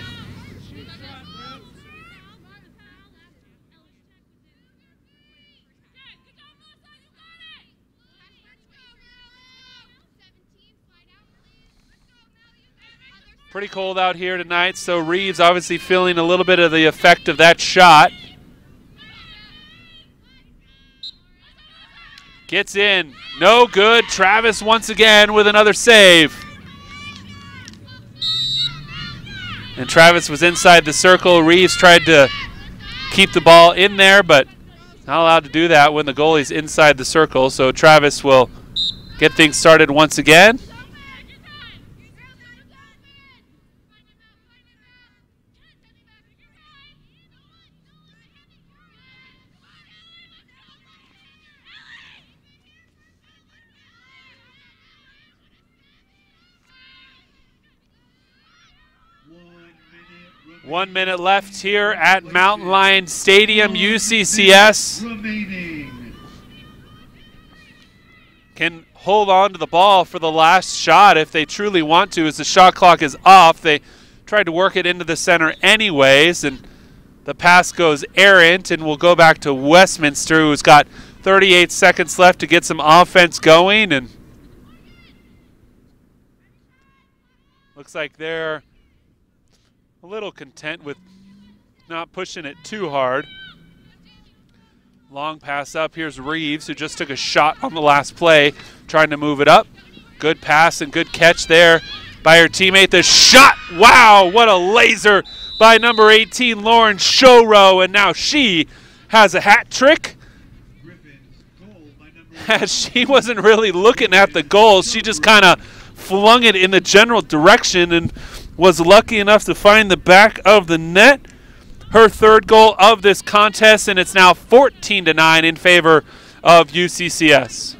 Pretty cold out here tonight, so Reeves obviously feeling a little bit of the effect of that shot. Gets in. No good. Travis once again with another save. And Travis was inside the circle. Reeves tried to keep the ball in there, but not allowed to do that when the goalie's inside the circle. So Travis will get things started once again. 1 minute left here at Mountain Lion Stadium. UCCS can hold on to the ball for the last shot if they truly want to, as the shot clock is off. They tried to work it into the center anyways, and the pass goes errant, and we'll go back to Westminster, who's got 38 seconds left to get some offense going, and looks like they're a little content with not pushing it too hard. Long pass up. Here's Reeves, who just took a shot on the last play, trying to move it up. Good pass and good catch there by her teammate. The shot, wow, what a laser by number 18, Lauren Showrow, and now she has a hat trick. Griffins goal by number as she wasn't really looking at the goal. She just kind of flung it in the general direction and was lucky enough to find the back of the net. Her third goal of this contest, and it's now 14-9 in favor of UCCS.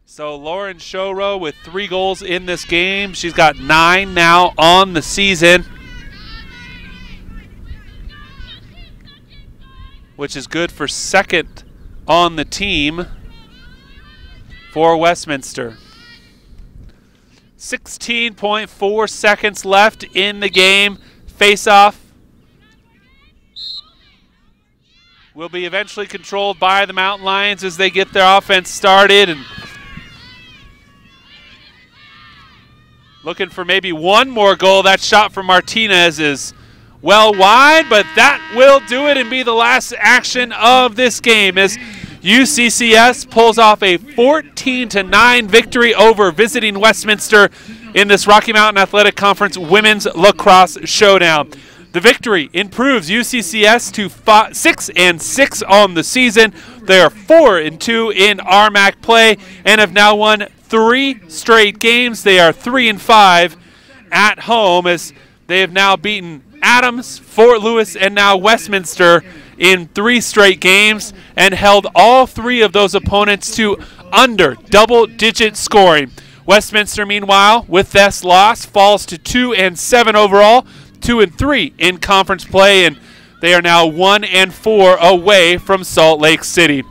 So Lauren Showrow with 3 goals in this game. She's got 9 now on the season, which is good for second on the team for Westminster. 16.4 seconds left in the game. Face-off will be eventually controlled by the Mountain Lions as they get their offense started, and looking for maybe one more goal. That shot from Martinez is well wide, but that will do it and be the last action of this game as UCCS pulls off a 14-9 victory over visiting Westminster in this Rocky Mountain Athletic Conference Women's Lacrosse Showdown. The victory improves UCCS to 6-6 on the season. They are 4-2 in RMAC play and have now won 3 straight games. They are 3-5 at home as they have now beaten Adams, Fort Lewis, and now Westminster in 3 straight games and held all 3 of those opponents to under double-digit scoring. Westminster, meanwhile, with this loss, falls to 2-7 overall, 2-3 in conference play, and they are now 1-4 away from Salt Lake City.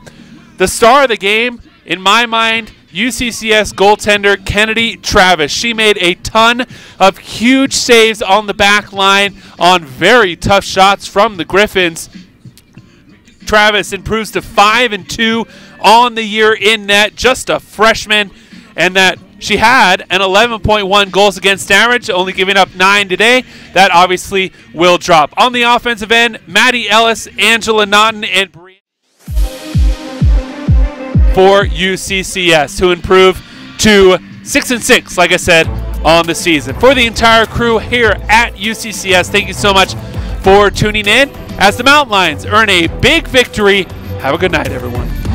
The star of the game, in my mind, UCCS goaltender Kennedy Travis. She made a ton of huge saves on the back line on very tough shots from the Griffins. Travis improves to 5-2 on the year in net, just a freshman, and that she had an 11.1 goals against average, only giving up 9 today. That obviously will drop. On the offensive end, Maddie Ellis, Angela Naughton, and for UCCS to improve to 6-6, like I said, on the season. For the entire crew here at UCCS, thank you so much for tuning in as the Mountain Lions earn a big victory. Have a good night, everyone.